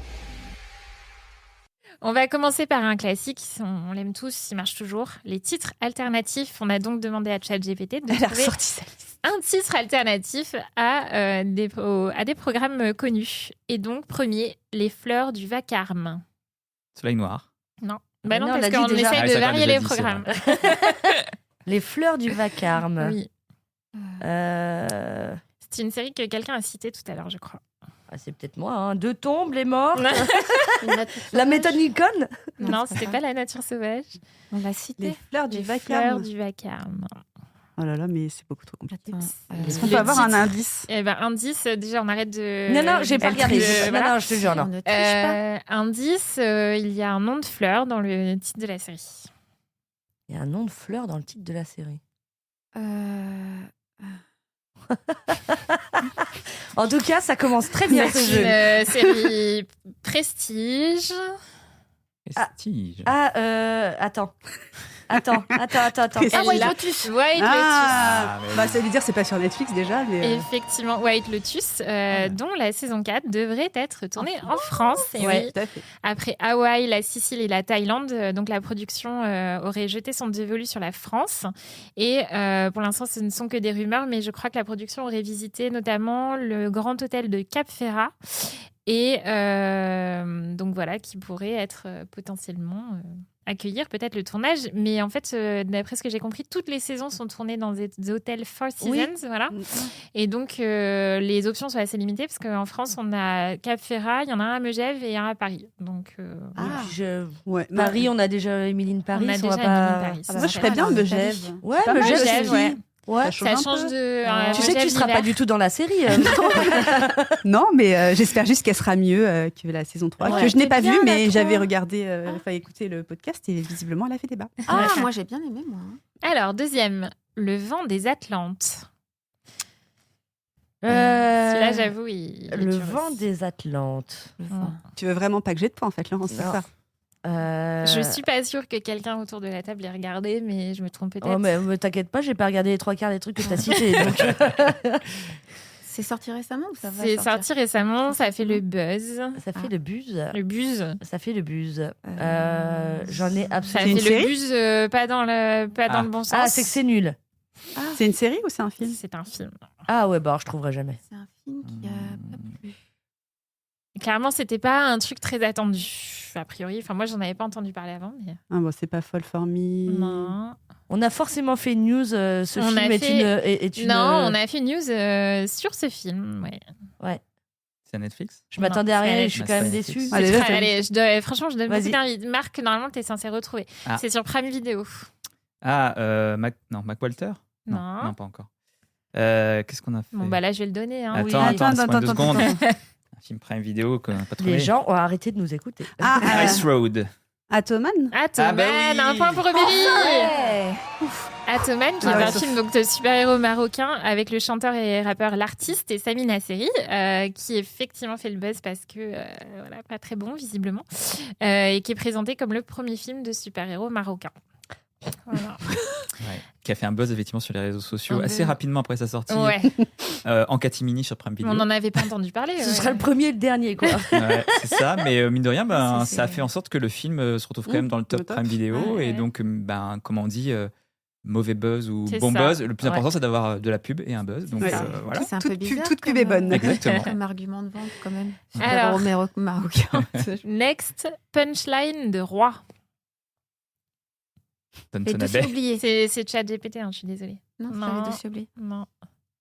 On va commencer par un classique, on l'aime tous, il marche toujours. Les titres alternatifs. On a donc demandé à ChatGPT de trouver un titre alternatif à des programmes connus. Et donc, premier, Les fleurs du vacarme. Soleil noir. Non. Non, Non, on parce l'a dit qu'on déjà. essaye Ah, de ça l'a varier déjà les dit, c'est programmes. Les fleurs du vacarme. Oui. Euh, C'est une série que quelqu'un a citée tout à l'heure, je crois. c'est peut-être moi. Hein. Deux tombes, les morts. Une nature La sauvage. méthode Lincoln. Non, c'était pas la nature sauvage. On l'a cité. Les fleurs du Les fleurs vacarme. du vacarme. Oh là là, mais c'est beaucoup trop compliqué. Attends, Est-ce qu'on Le peut avoir un titre. indice? Eh ben, indice, déjà, on arrête de... Non, j'ai pas Elle regardé. triche, Non, voilà. non, je te jure, on non. ne triche pas. Indice, il y a un nom de fleur dans le titre de la série. Il y a un nom de fleur dans le titre de la série. En tout cas, ça commence très bien ce C'est jeu. une série prestige. Prestige. Attends. Attends. Elle White l'a- Lotus. White Ah, mais bah, ça veut dire c'est pas sur Netflix déjà, mais Lotus. Effectivement, White Lotus, dont la saison 4 devrait être tournée en France. Et ouais, oui, tout à fait. après Hawaï, la Sicile et la Thaïlande, donc la production aurait jeté son dévolu sur la France. Et pour l'instant, ce ne sont que des rumeurs, mais je crois que la production aurait visité notamment le Grand Hôtel de Cap Ferrat. Et donc voilà, qui pourrait être potentiellement accueillir peut-être le tournage. Mais en fait, d'après ce que j'ai compris, toutes les saisons sont tournées dans des hôtels Four Seasons. Oui. Voilà. Et donc, les options sont assez limitées parce qu'en France, on a Cap Ferrat, il y en a un à Megève et un à Paris. Donc, Ouais. Paris, on a déjà Émilie Paris. on a on déjà va pas- Émilie Paris. Moi, je ferais bien Megève. Ouais, C'est pas mal, Megève, Megève, aussi. ouais. Ouais. Ça Ça un change peu. de. Tu sais que tu Megève seras pas l'hiver. du tout dans la série. Non, mais j'espère juste qu'elle sera mieux que la saison 3, Ouais. que je n'ai pas C'est bien, vue, la mais 3. j'avais regardé, écouté le podcast et visiblement, elle a fait débat. Ah, moi j'ai bien aimé, moi. Alors, deuxième, Le vent des Atlantes. Celui-là, j'avoue, il est Le dur vent aussi. des Atlantes. Tu veux vraiment pas que j'ai de points, en fait, Laurence, c'est Non. ça? Je suis pas sûre que quelqu'un autour de la table l'ait regardé, mais je me trompe peut-être. Oh, mais t'inquiète pas, j'ai pas regardé les 3/4 des trucs que t'as cités. Donc... C'est sorti récemment ou ça va C'est sortir sorti récemment, ça fait le buzz. Ça fait le buzz. Le buzz. Ça fait le buzz. J'en ai Ça absolument. fait une le série buzz pas dans le bon sens. Ah, c'est que c'est nul. C'est une série ou c'est un film? C'est un film. Ah ouais, bah alors je trouverai jamais. C'est un film qui a pas plu. Clairement, c'était pas un truc très attendu, a priori. Enfin, moi, j'en avais pas entendu parler avant. Mais... Ah bon, c'est pas Fall for Me. Non. On a forcément fait une news. Ce On film a est une. Non, on a fait une news sur ce film. Ouais. C'est à Netflix? Je m'attendais à Non, rien c'est et je suis à quand même Netflix. déçue. Allez, là, Allez, franchement, je donne beaucoup Vas-y. d'invites. Marc, normalement, t'es censé retrouver. Ah. C'est sur Prime Video. Ah, Mac Walter? Non. Non, pas encore. Qu'est-ce qu'on a fait? Bon, bah là, je vais le donner. Hein. Attends, laisse-moi 2 attends. secondes. Un film Prime Vidéo qu'on n'a pas trouvé. Les gens ont arrêté de nous écouter. Ah, Ice Road. Atoman? Atoman, bah oui. un point pour Rebelli. Atoman, qui est Ah ouais, un ça film donc, de super-héros marocain avec le chanteur et rappeur L'Artiste et Sami Nasseri, qui effectivement fait le buzz parce que, voilà, pas très bon visiblement, et qui est présenté comme le premier film de super-héros marocain. Voilà. Ouais. Qui a fait un buzz effectivement sur les réseaux sociaux Un assez peu. rapidement après sa sortie. Ouais, En catimini sur Prime Video. on n'en avait pas entendu parler. Ce ouais. sera le premier et le dernier, quoi. Ouais, c'est ça, mais mine de rien, C'est- ça a fait en sorte que le film se retrouve quand même dans le top le top. Prime Video. Ouais. Et donc, comme on dit, mauvais buzz ou C'est bon ça. buzz, le plus Ouais. important, c'est d'avoir de la pub et un buzz. Donc Ouais. voilà. C'est un peu Toute pub- bizarre. toute pub comme, est bonne. Exactement. Comme argument de vente, quand même. Alors. Super-héros marocain. Next, Punchline de Roi. Downton Les dossiers Abbey. oubliés. C'est ChatGPT, hein, je suis désolée. Non, c'est Non. pas les dossiers oubliés. Non.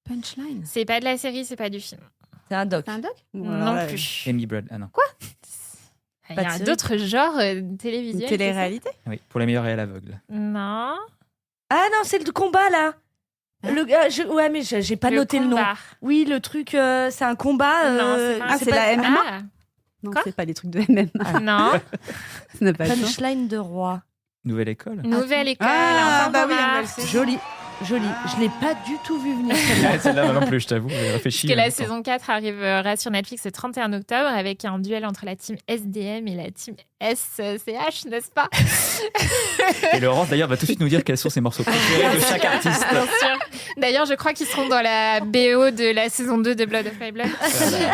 Punchline. C'est pas de la série, c'est pas du film. C'est un doc. C'est un doc? Non plus. Amy Brad. Ah non. Il y Pas de a série. d'autres genres Une télévisuels. télé-réalité? Oui, pour les meilleurs et à l'aveugle. Non. Ah non, c'est le combat, là. Ouais, mais j'ai pas noté le nom. combat. Oui, le truc, c'est un combat. Non, c'est pas Ah, c'est la MMA? Ah, Non, Quoi c'est pas les trucs de MMA. non. Ça n'a pas de sens. Punchline de roi. Nouvelle école. Nouvelle école. Ah, un bah oui, format. la nouvelle saison. Joli. Je l'ai pas du tout vu venir, celle-là. Celle-là, moi non plus, je t'avoue. J'ai réfléchi. Puisque en la même temps. saison 4 arrivera sur Netflix le 31 octobre avec un duel entre la team SDM et la team SCH, n'est-ce pas? Et Laurence, d'ailleurs, va tout de suite nous dire quels sont ses morceaux préférés de chaque artiste. Bien sûr. D'ailleurs, je crois qu'ils seront dans la BO de la saison 2 de Blood of My Blood.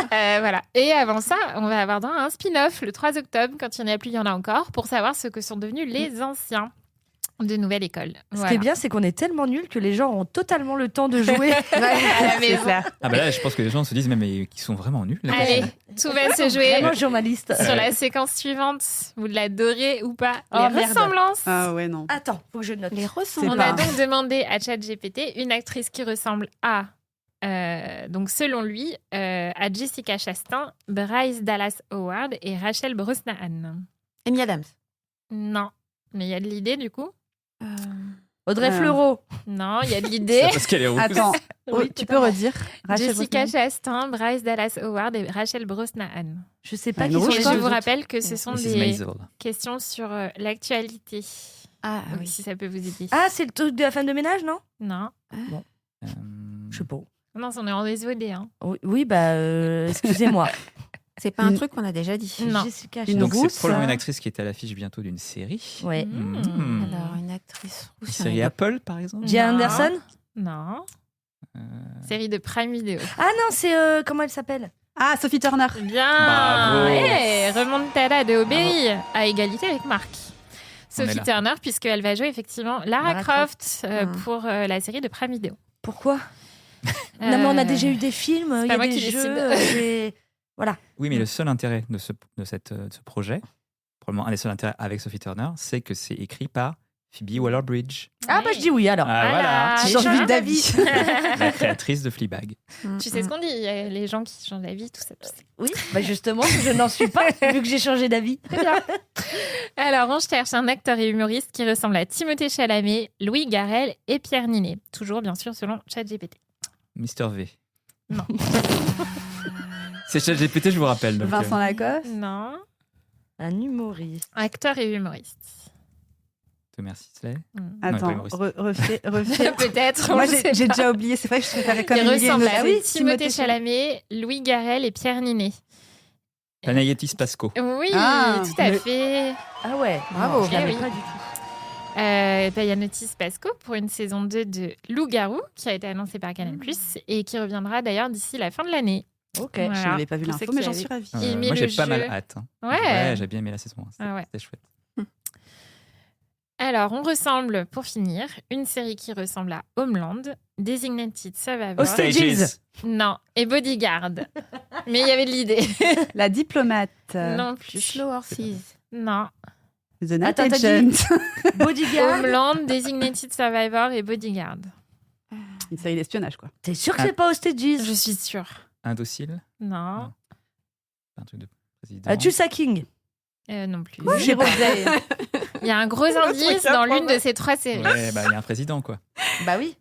Voilà. Et avant ça, on va avoir un spin-off le 3 octobre. Quand il n'y en a plus, il y en a encore, pour savoir ce que sont devenus les anciens de Nouvelle École. Ce qui est bien, c'est qu'on est tellement nuls que les gens ont totalement le temps de jouer. à la maison. Ah bah là, je pense que les gens se disent, mais qu'ils sont vraiment nuls. là. Allez, tout va se jouer Vraiment journaliste. sur la séquence suivante. Vous l'adorez ou pas? Oh, Les merde. ressemblances. Ah ouais, non. Attends, faut que je note. Les On ressemblances. a donc demandé à ChatGPT une actrice qui ressemble à, donc selon lui, à Jessica Chastain, Bryce Dallas Howard et Rachel Brosnahan. Amy Adams. Non, mais il y a de l'idée du coup. Audrey Fleurot. Non, il y a de l'idée. C'est parce qu'elle est rousse. Attends, Oui, tu peux redire Rachel Jessica Brosnahan. Chastain, Bryce Dallas Howard et Rachel Brosnahan. Je sais pas Ah, qui une sont rouge, Et les je quoi. vous autres. rappelle que ce sont Mrs. des Maisel. questions sur l'actualité. Ah Donc, oui. si ça peut vous aider. Ah, c'est le truc de la femme de ménage, non? Non. Je sais pas. Non, on est en SOD. Hein. Oui, bah, excusez-moi. C'est pas un truc qu'on a déjà dit. Non. Jessica Une Donc, Chastain. c'est probablement une actrice qui est à l'affiche bientôt d'une série. Ouais. Mmh. Alors, une actrice Une rousse. série Apple, par exemple. Gia Non. Anderson. Non. Euh, Série de Prime Video. Ah non, c'est comment elle s'appelle? Ah, Sophie Turner. Bien. Bravo. Remontada de Obéi à égalité avec Marc. On est Sophie là. Turner, puisqu'elle va jouer effectivement Lara Lara Croft Croft. pour la série de Prime Video. Pourquoi? Non, mais on a déjà eu des films, il y pas a moi des qui jeux. décide. Voilà. Oui, mais le seul intérêt de ce projet, probablement un des seuls intérêts avec Sophie Turner, c'est que c'est écrit par Phoebe Waller-Bridge, Ah, bah, je dis oui alors. Ah, voilà. Tu changes vite d'avis. la créatrice de Fleabag. Tu sais ce qu'on dit, il y a les gens qui changent d'avis, tout ça. Oui, bah justement, je n'en suis pas, vu que j'ai changé d'avis. Très bien. Alors, on cherche un acteur et humoriste qui ressemble à Timothée Chalamet, Louis Garrel et Pierre Ninet. Toujours, bien sûr, selon ChatGPT. Mr. V. Non. C'est ChatGPT, je vous rappelle. donc, Vincent Lacoste. Non. Un humoriste. Acteur et humoriste. Thomas Sisley. Attends, humoriste. refais. Peut-être. Moi, on sait j'ai pas. déjà oublié. C'est vrai que je préférais comme Il ressemble à oui, Timothée Chalamet, Louis Garrel et Pierre Ninet. Panayotis Pasco. Oui, Ah, tout à fait. Ah ouais, Bravo. non, je l'avais Eh oui. pas du tout. Payanotis Pasco pour une saison 2 de Loup-Garou qui a été annoncée par Canal+, et qui reviendra d'ailleurs d'ici la fin de l'année. Ok. Voilà. Je n'avais pas vu Je sais l'info, qu'il mais y j'en avait- suis ravie. Il met Moi, j'ai le pas mal jeu. hâte. Hein. Ouais. J'ai bien aimé la saison 1. C'était Ah ouais. c'était chouette. Alors, on ressemble, pour finir, une série qui ressemble à Homeland, Designated Survivor. Hostages. Non, et Bodyguard. Mais il y avait de l'idée. La diplomate. Non plus. Slow Horses. Non. The Night Attends, t'as Agent. Bodyguard. Homeland, Designated Survivor et Bodyguard. Une série d'espionnage, quoi. T'es sûr que c'est pas Hostages? Je suis sûre. Indocile. Non. Un truc de président. Tulsa King. Non plus. J'ai pas Il y a un gros indice dans l'une de ces 3 séries. Ouais, bah il y a un président quoi. Bah oui.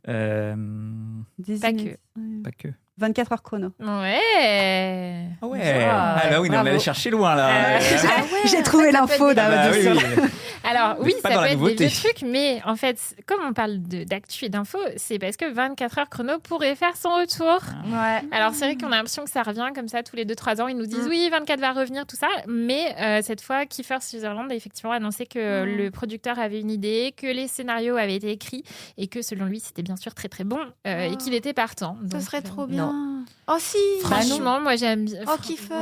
Pas que. Pas que. 24 heures chrono. Ouais. Ah ouais. Ah bah oui, on bravo. allait chercher loin là. J'ai trouvé l'info Ah bah oui, d'Audition. oui. Alors Mais oui, pas ça dans peut la être nouveauté. des vieux trucs, mais en fait, comme on parle d'actu et d'infos, c'est parce que 24 heures chrono pourrait faire son retour. Ouais. Alors c'est vrai qu'on a l'impression que ça revient comme ça tous les 2-3 ans. Ils nous disent oui, 24 va revenir, tout ça. Mais cette fois, Kiefer Sutherland a effectivement annoncé que le producteur avait une idée, que les scénarios avaient été écrits et que selon lui, c'était bien sûr très très bon et qu'il était partant. Ce Donc, serait trop euh, bien. Oh si. Franchement, moi j'aime bien. Oh, Kiefer.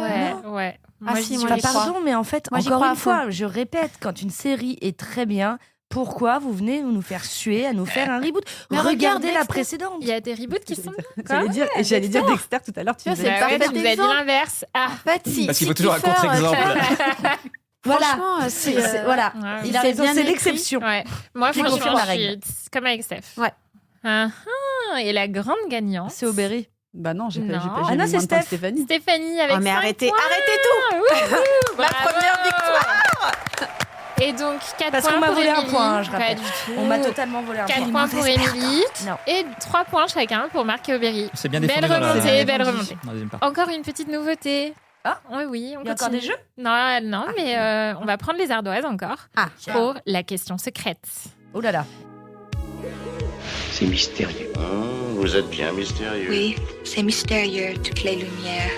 Ouais. Ah, Moi, si, j'y moi, crois. j'y crois. Pardon, mais en fait, Moi, j'y encore crois à une fond. fois, je répète, quand une série est très bien, pourquoi vous venez nous faire suer, à nous faire un reboot? Mais regarde Regardez la Dexter. précédente. Il y a des reboots qui sont. J'allais dire Dexter tout à l'heure. Tu Tu vois, disais- c'est Bah ouais, parfait tu nous as dit exemple. l'inverse. Ah. En fait, si. Parce qu'il si faut toujours un Kiefer, contre-exemple. Voilà. Franchement, c'est. Voilà. Ouais. Il a C'est raison, bien c'est écrit. l'exception. Ouais. Moi, Qui franchement, confirme la je règle. suis comme avec Steph. Ouais. Ah, ah, et la grande gagnante, C'est Aubery. Bah non, j'ai Non. pas. Ah non, c'est moins de points que Steph. Stéphanie. Stéphanie avec Oh, mais 5 arrêtez, points. arrêtez tout. Wouhou, La bravo. première victoire. Et donc 4 Parce points qu'on m'a pour volé un Émilie. point, je Pas rappelle. du tout. On m'a totalement volé un 4 point. points pour Émilie Non. et 3 points chacun pour Marc et Aubery. C'est bien Belle défendu dans la- remontée, belle remontée. dans la deuxième partie. Encore une petite nouveauté. Ah. Oui, on Il y a continue. encore des jeux Non, mais on va prendre les ardoises encore Ah. pour la question secrète. Oh là là. C'est mystérieux. Vous êtes bien mystérieux. Oui, c'est mystérieux, toutes les lumières.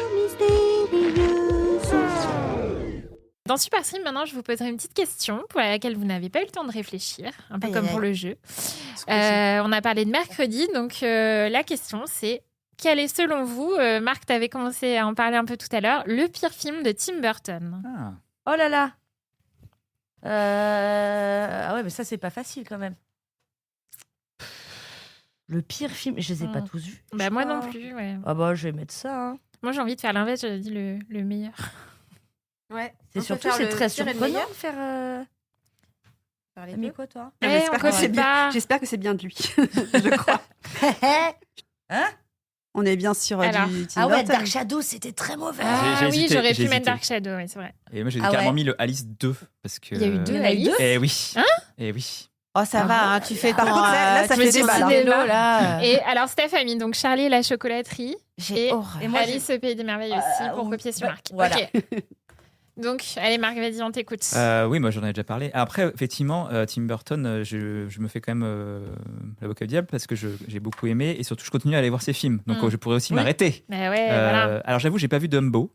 Dans Super Stream, maintenant, je vous poserai une petite question pour laquelle vous n'avez pas eu le temps de réfléchir, un peu Aïe, comme aïe, pour aïe. le jeu. On a parlé de mercredi, donc la question c'est quel est selon vous, Marc, tu avais commencé à en parler un peu tout à l'heure, le pire film de Tim Burton? Ah. Oh là là. Ah ouais, mais ça, c'est pas facile quand même. Le pire film, je les ai pas tous vus. Bah, je moi crois. non plus, ouais. Ah bah, je vais mettre ça. hein. Moi j'ai envie de faire l'inverse, j'avais dit le meilleur. Ouais. C'est surtout, c'est très surprenant de faire. T'as mis quoi, toi Ah, Eh, j'espère on que connaît c'est bien- pas. J'espère que c'est bien de lui. Je crois. Hein On est bien sur Alors. du Tim Ah ouais, Burton. Dark Shadow, c'était très mauvais. Ah j'ai oui, hésité, j'aurais j'ai pu mettre hésité. Dark Shadow, oui, c'est vrai. Et moi j'ai Ah carrément ouais. mis le Alice 2 parce que. Il y a eu deux Il y en a eu Alice. deux Eh oui. Hein Eh oui. Oh, ça va, hein, tu fais Par ton, contre, là, ça tu fait fais ton débat, là. cinéma, là. Et alors Steph a mis donc Charlie et la chocolaterie J'ai et horreur. Et moi, Alice au pays des merveilles aussi pour oui, copier sur ouais, Marc. voilà. Ok. Donc, allez Marc, vas-y, on t'écoute. Oui, moi j'en ai déjà parlé. Après, effectivement, Tim Burton, je me fais quand même l'avocat du diable parce que j'ai beaucoup aimé et surtout je continue à aller voir ses films. Donc Mm. je pourrais aussi Oui. m'arrêter. Bah ouais, voilà. Alors j'avoue, j'ai pas vu Dumbo.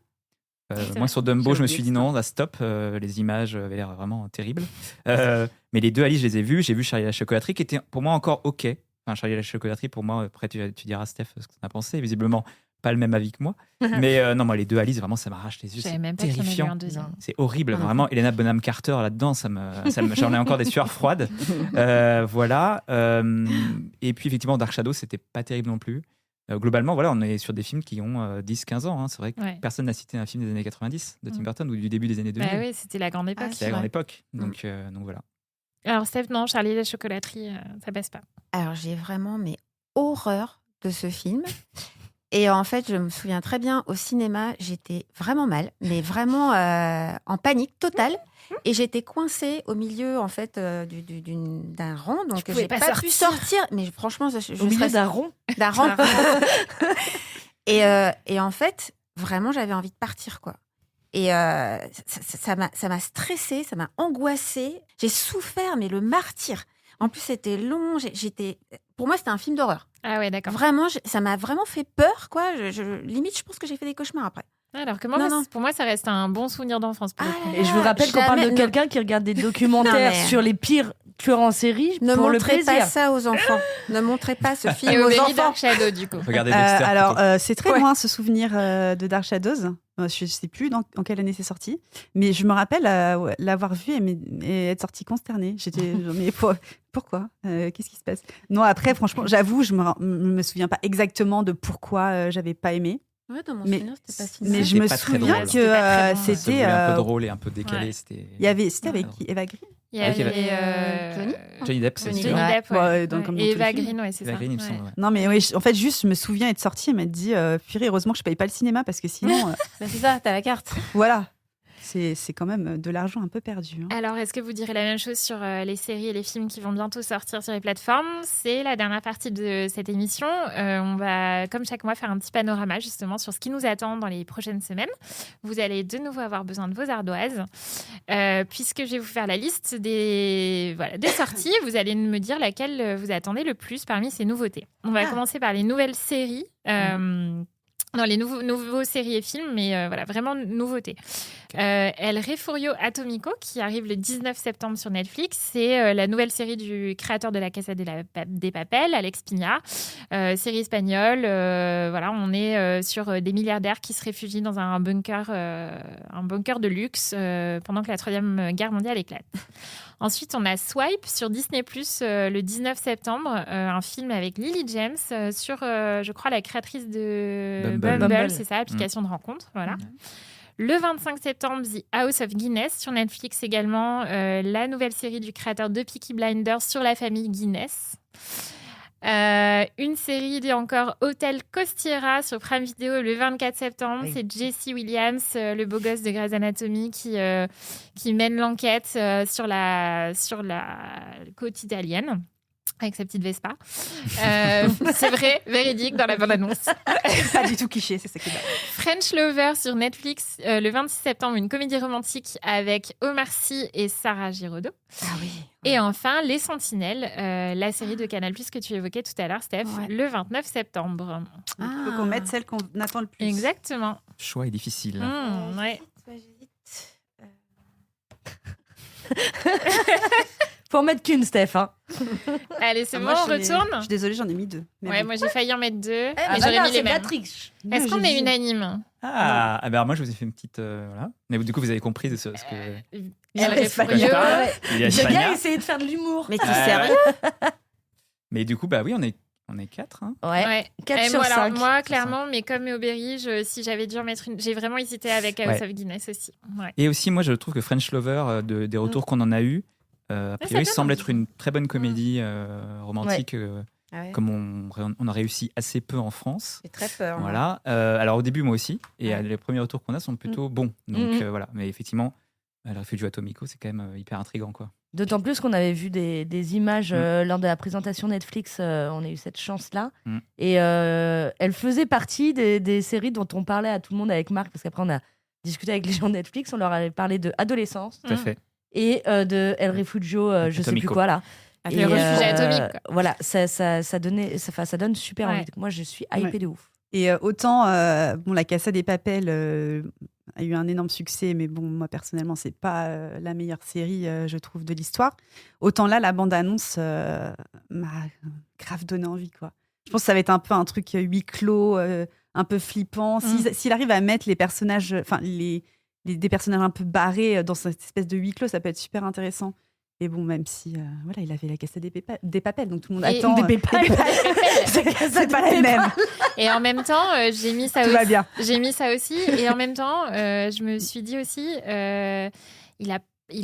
C'est Moi vrai. sur Dumbo, J'ai je me oublié suis dit ça. non, là stop. Les images avaient l'air vraiment terribles. Mais les deux Alice, je les ai vus. J'ai vu Charlie et la chocolaterie qui était pour moi encore ok. Enfin, Charlie et la chocolaterie, pour moi, après tu diras Steph ce que tu en as pensé. Visiblement, pas le même avis que moi. Mais non, moi les deux Alice, vraiment, ça m'arrache les yeux. Je savais C'est même pas qu'il y en avait eu terrifiant. un deuxième. C'est horrible, Moi non vraiment. Elena Bonham Carter là-dedans, j'en ai encore des sueurs froides. Voilà. Et puis, effectivement, Dark Shadow, c'était pas terrible non plus. Globalement, voilà, on est sur des films qui ont 10-15 ans. Hein. C'est vrai que Ouais. personne n'a cité un film des années 90 de Tim Mm. Burton ou du début des années 2000. Bah oui, c'était la grande époque. C'est la grande Ouais. époque. Donc voilà. Alors Steph, non, Charlie et la chocolaterie, ça passe pas. Alors, j'ai vraiment mais horreur de ce film. Et en fait, je me souviens très bien, au cinéma, j'étais vraiment mal, mais vraiment en panique totale. Et j'étais coincée au milieu, en fait, d'un rang. Donc, pouvais j'ai pas pas pu sortir. sortir. Mais franchement, je Au milieu serais- d'un rond. d'un rang. Et en fait, vraiment, j'avais envie de partir, quoi. Et ça m'a stressée, ça m'a angoissée. J'ai souffert, mais le martyre. En plus, c'était long. Pour moi, c'était un film d'horreur. Ah ouais, d'accord. Vraiment, ça m'a vraiment fait peur, quoi. Limite, je pense que j'ai fait des cauchemars après. Alors que moi, Non. pour moi, ça reste un bon souvenir d'enfance. Pour le coup. Et je vous rappelle qu'on parle de Jamais- quelqu'un qui regarde des documentaires Non, mais- sur les pires tueurs en série Ne pour le montrez plaisir. pas ça aux enfants. Ne montrez pas ce Et film aux Aubery, enfants. Dark Shadow, du coup. Regardez Dexter. Alors, plutôt. c'est très Ouais. loin ce souvenir de Dark Shadows. Je ne sais plus en quelle année c'est sorti, mais je me rappelle l'avoir vu et être sortie consternée. J'étais genre, mais pourquoi qu'est-ce qui se passe? Non, après, franchement, j'avoue, je me souviens pas exactement de pourquoi j'avais pas aimé. Ouais, dans mon Mais- souvenir, c'était pas si Mais mal. je me pas très souviens drôle. que C'était pas très bon. Ça se c'était. voulait un peu drôle et un peu décalé. Ouais. C'était avec qui? Eva Green? Il y Ah, ok, avait Johnny Johnny Depp, c'est Johnny sûr. Depp, Ouais, ouais. comme dans Et tous les Eva films. Green, ouais, c'est Eva ça. Green, il me Ouais. semble. Ouais. Non, mais oui, en fait, juste, je me souviens être sortie et m'être dit, purée, heureusement que je paye pas le cinéma parce que sinon, Bah, c'est ça, t'as la carte. voilà. C'est quand même de l'argent un peu perdu. Hein. Alors, est-ce que vous direz la même chose sur les séries et les films qui vont bientôt sortir sur les plateformes? C'est la dernière partie de cette émission. On va, comme chaque mois, faire un petit panorama justement sur ce qui nous attend dans les prochaines semaines. Vous allez de nouveau avoir besoin de vos ardoises, puisque je vais vous faire la liste des sorties. Vous allez me dire laquelle vous attendez le plus parmi ces nouveautés. On va commencer par les nouvelles séries. Non, les nouveaux séries et films, mais voilà, vraiment nouveautés. El Refugio Atomico, qui arrive le 19 septembre sur Netflix. C'est la nouvelle série du créateur de La Casa des Papel, Alex Pina. Série espagnole. Voilà, on est sur des milliardaires qui se réfugient dans un bunker de luxe pendant que la Troisième Guerre mondiale éclate. Ensuite, on a Swipe sur Disney+, le 19 septembre, un film avec Lily James sur, je crois, la créatrice de Bumble, c'est ça, application de rencontre. Voilà. Le 25 septembre, The House of Guinness sur Netflix également, la nouvelle série du créateur de Peaky Blinders sur la famille Guinness. Une série encore Hôtel Costiera sur Prime Video le 24 septembre. Oui. C'est Jesse Williams, le beau gosse de Grey's Anatomy, qui mène l'enquête sur la côte italienne avec sa petite Vespa. C'est vrai, véridique dans la bande-annonce. Pas du tout cliché, c'est ça qui est bien. French Lover sur Netflix le 26 septembre, une comédie romantique avec Omar Sy et Sarah Giraudot. Ah oui. Et enfin, Les Sentinelles, la série de Canal+ que tu évoquais tout à l'heure, Steph, Ouais. le 29 septembre. Il faut qu'on mette celle qu'on attend le plus. Exactement. Le choix est difficile. Ouais. Faut en mettre qu'une, Steph. Hein. Allez, c'est bon, Moi, on retourne. Je suis désolée, j'en ai mis 2. Mais Ouais, bon. moi j'ai failli en mettre 2, Ah, mais j'aurais mis les mêmes. Matrix. Est-ce qu'on est unanime? Ben moi, je vous ai fait une petite. Voilà. Mais du coup, vous avez compris de ce que. El Espagnol. Refugio. Il y a J'ai bien Espagnol. essayé de faire de l'humour. Mais t'es Ouais, sérieux? Mais du coup, bah oui, on est 4. Hein. Ouais. Ouais. 4 Et sur moi, alors, 5. moi, clairement, mais comme Aubéry, si j'avais dû en mettre une, j'ai vraiment hésité avec House Ouais. of Guinness aussi. Ouais. Et aussi, moi, je trouve que French Lover, des retours qu'on en a eu, a priori, donne semble envie. être une très bonne comédie romantique, Ah ouais. comme on a réussi assez peu en France. J'ai très peur. moi. Voilà. Alors au début, moi aussi. Et Ouais. les premiers retours qu'on a sont plutôt bons. Donc Mhm. voilà. Mais effectivement, le Refugio Atomico, c'est quand même hyper intriguant, quoi. D'autant plus qu'on avait vu des images lors de la présentation Netflix, on a eu cette chance-là. Mm. Et elle faisait partie des séries dont on parlait à tout le monde avec Marc, parce qu'après on a discuté avec les gens de Netflix, on leur avait parlé de Adolescence Tout à fait. et de El Refugio, je sais plus Atomico. quoi là. Ah, Et, le refuge atomique, quoi. Voilà, ça donne super Ouais. envie. Moi je suis hypée Ouais. de ouf. Et autant, La Casa des Papel a eu un énorme succès, mais bon, moi personnellement, c'est pas la meilleure série, je trouve, de l'histoire. Autant là, la bande-annonce m'a grave donné envie, quoi. Je pense que ça va être un peu un truc huis clos, un peu flippant. S'il arrive à mettre les personnages, enfin, des personnages un peu barrés dans cette espèce de huis clos, ça peut être super intéressant. Et bon, même si, voilà, il avait la Casa des Papel, donc tout le monde Et attend. des Pépales. C'est pas la même. Et en même temps, j'ai mis ça Tout aussi. va bien. J'ai mis ça aussi. Et en même temps, je me suis dit aussi, il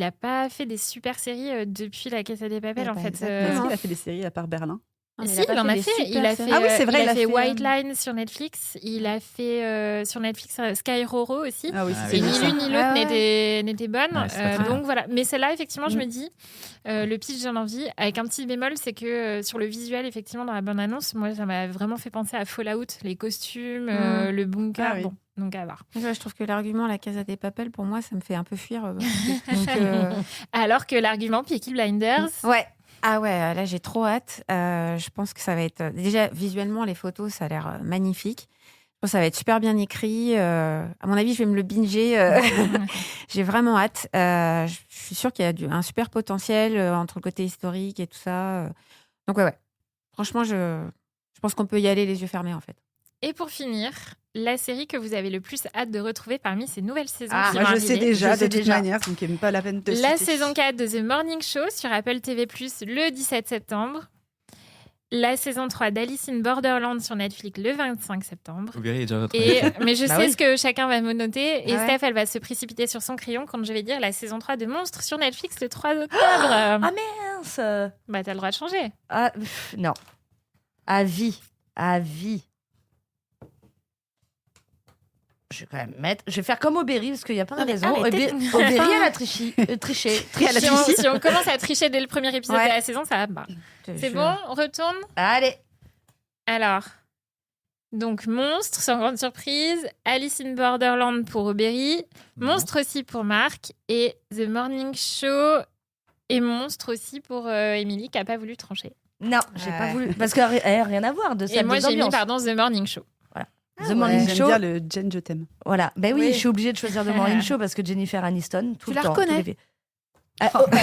a pas fait des super séries depuis la Casa des Papel, Eh en ben, fait. exactement. Il a fait des séries à part Berlin. mais Si, il a pas il en fait a des fait. super Il a séries. fait, Ah oui, c'est vrai, il il a a fait fait, White Line sur Netflix. Il a fait sur Netflix Sky Roro aussi. Ah oui, Ah c'est Et oui, ni ça. l'une ni l'autre Ah ouais. n'était bonne. Ouais, c'est pas très Donc voilà. Mais celle-là, effectivement, je Mm. me dis, le pitch, j'en ai envie. Avec un petit bémol, c'est que sur le visuel, effectivement, dans la bande-annonce, moi, ça m'a vraiment fait penser à Fallout, les costumes, le bunker. Ah oui. Bon, donc à voir. Ouais, je trouve que l'argument La Casa des Papel, pour moi, ça me fait un peu fuir. Donc, Alors que l'argument Peaky Blinders, ouais. Ah ouais, là j'ai trop hâte. Je pense que ça va être déjà visuellement les photos, ça a l'air magnifique. Je pense que ça va être super bien écrit. À mon avis, je vais me le binger. J'ai vraiment hâte. Je suis sûre qu'il y a un super potentiel entre le côté historique et tout ça. Donc ouais. Franchement, je pense qu'on peut y aller les yeux fermés en fait. Et pour finir, la série que vous avez le plus hâte de retrouver parmi ces nouvelles saisons qui Moi, vont je sais arriver. déjà, Je sais de toute déjà. manière, donc il n'y a même pas la peine de La citer. saison 4 de The Morning Show sur Apple TV+, le 17 septembre. La saison 3 d'Alice in Borderland sur Netflix le 25 septembre. Vous verrez, il est déjà votre Mais je Bah sais oui. ce que chacun va me noter. Et Ah ouais. Steph, elle va se précipiter sur son crayon quand je vais dire la saison 3 de Monstres sur Netflix le 3 octobre. Ah mince. Bah, t'as le droit de changer. Ah, non. À vie. Je vais quand même mettre. Je vais faire comme Aubéry parce qu'il n'y a pas de Non, mais raison. arrêtez. Aubéry, elle a triché. Triché. Si on commence à tricher dès le premier épisode Ouais. de la saison, ça va pas. C'est bon, on retourne. Allez. Alors, donc Monstre, sans grande surprise, Alice in Borderland pour Aubéry, Monstre aussi pour Marc, et The Morning Show et Monstre aussi pour Émilie qui n'a pas voulu trancher. Non, j'ai pas Ouais. voulu. Parce qu'il n'y a rien à voir de Et ça. moi, j'ai mis, The Morning Show. The Morning J'aime Show. bien le Jen, je t'aime. Voilà. Ben oui, Oui. je suis obligée de choisir The Morning Show parce que Jennifer Aniston, tout Tu le la temps. reconnais tous les-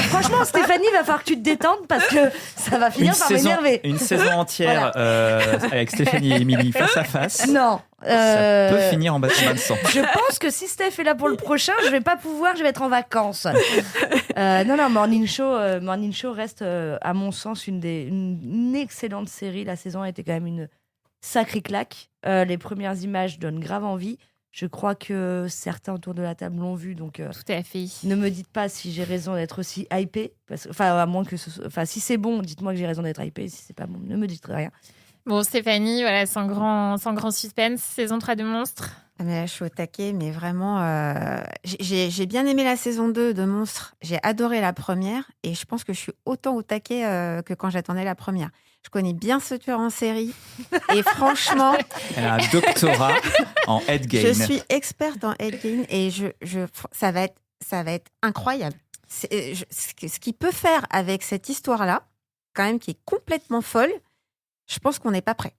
franchement, Stéphanie, va falloir que tu te détendes parce que ça va finir par m'énerver. Une saison entière avec Stéphanie et Émilie face à face. Non. Ça peut finir en bain de sang. Je pense que si Steph est là pour le prochain, je vais pas pouvoir, je vais être en vacances. Non, Morning Show reste, à mon sens, une excellente série. La saison a été quand même une sacrée claque. Les premières images donnent grave envie. Je crois que certains autour de la table l'ont vu, donc Tout à fait. ne me dites pas si j'ai raison d'être aussi hypée. Enfin, à moins que si c'est bon, dites-moi que j'ai raison d'être hypée. Si c'est pas bon, ne me dites rien. Bon, Stéphanie, voilà, sans grand suspense, saison 3 de Monstres. Ah, mais là, je suis au taquet, mais vraiment, j'ai bien aimé la saison 2 de Monstres. J'ai adoré la première et je pense que je suis autant au taquet que quand j'attendais la première. Je connais bien ce tueur en série et franchement, Elle a un doctorat en headgain. je suis experte en headgain et ça va être incroyable. Ce qu'il peut faire avec cette histoire-là, quand même, qui est complètement folle, je pense qu'on n'est pas prêt.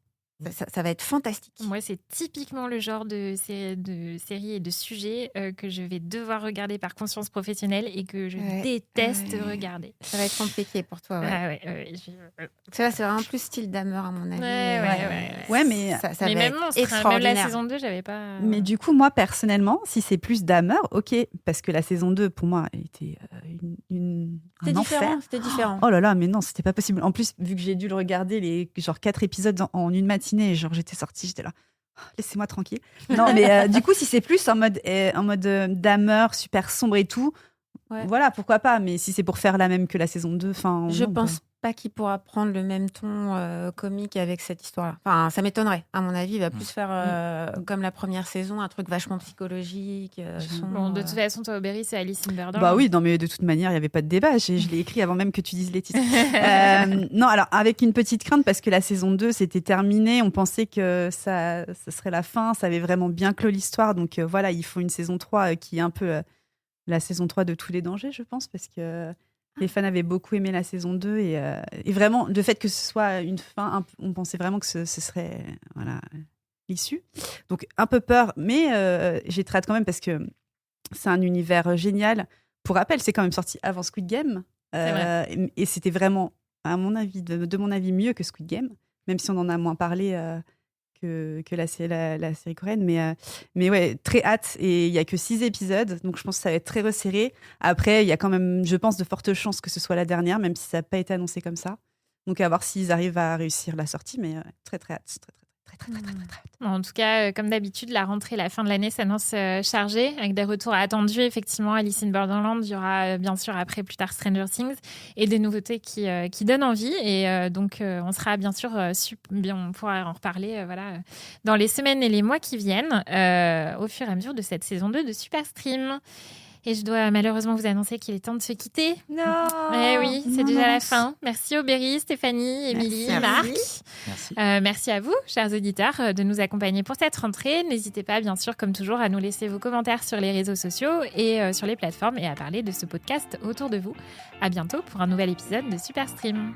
Ça va être fantastique. Moi, c'est typiquement le genre de série et de sujet que je vais devoir regarder par conscience professionnelle et que je Ouais. déteste Ouais. regarder. Ça va être compliqué pour toi. Ouais. Ah ouais, Ça, c'est vraiment plus style Dahmer, à mon avis. Ouais, mais- ça mais va même être Monstre, hein, même extraordinaire. la saison 2, j'avais pas. Mais du coup, moi, personnellement, si c'est plus Dahmer, ok. Parce que la saison 2, pour moi, était C'était un différent. enfer. C'était différent. Oh là là, mais non, c'était pas possible. En plus, vu que j'ai dû le regarder les 4 épisodes en une matinée, et genre j'étais sortie, j'étais là, oh, laissez-moi tranquille. Non, mais du coup, si c'est plus en mode Dahmer, super sombre et tout, Ouais. voilà, pourquoi pas. Mais si c'est pour faire la même que la saison 2, enfin. Je non, pense pas qu'il pourra prendre le même ton comique avec cette histoire-là. Enfin, ça m'étonnerait. À mon avis, il va plus faire comme la première saison, un truc vachement psychologique. Bon, de toute façon, toi, Aubéry, c'est Alice in Borderland. Bah oui, non, mais de toute manière, il n'y avait pas de débat. Je l'ai écrit avant même que tu dises les titres. Non, alors avec une petite crainte parce que la saison 2, c'était terminé. On pensait que ça serait la fin. Ça avait vraiment bien clos l'histoire. Donc voilà, il faut une saison 3 qui est un peu la saison 3 de tous les dangers, je pense, parce que les fans avaient beaucoup aimé la saison 2. Et vraiment, le fait que ce soit une fin, on pensait vraiment que ce serait voilà, l'issue. Donc un peu peur, mais j'ai très hâte quand même parce que c'est un univers génial. Pour rappel, c'est quand même sorti avant Squid Game. Et c'était vraiment, à mon avis, de mon avis, mieux que Squid Game, même si on en a moins parlé que la série coréenne. Mais ouais, très hâte. Et il n'y a que 6 épisodes, donc je pense que ça va être très resserré. Après, il y a quand même, je pense, de fortes chances que ce soit la dernière, même si ça n'a pas été annoncé comme ça. Donc à voir s'ils arrivent à réussir la sortie, mais très très hâte. Très hâte. Bon, en tout cas, comme d'habitude, la rentrée, la fin de l'année s'annonce chargée, avec des retours attendus. Effectivement, Alice in Borderland, il y aura bien sûr après plus tard Stranger Things et des nouveautés qui donnent envie. Et donc, on sera bien sûr, on pourra en reparler dans les semaines et les mois qui viennent, au fur et à mesure de cette saison 2 de Superstream. Et je dois malheureusement vous annoncer qu'il est temps de se quitter. Non. Eh oui, c'est déjà la fin. Merci Aubéry, Stéphanie, Émilie, Merci. Marc. Merci. Merci à vous, chers auditeurs, de nous accompagner pour cette rentrée. N'hésitez pas, bien sûr, comme toujours, à nous laisser vos commentaires sur les réseaux sociaux et sur les plateformes et à parler de ce podcast autour de vous. À bientôt pour un nouvel épisode de Superstream.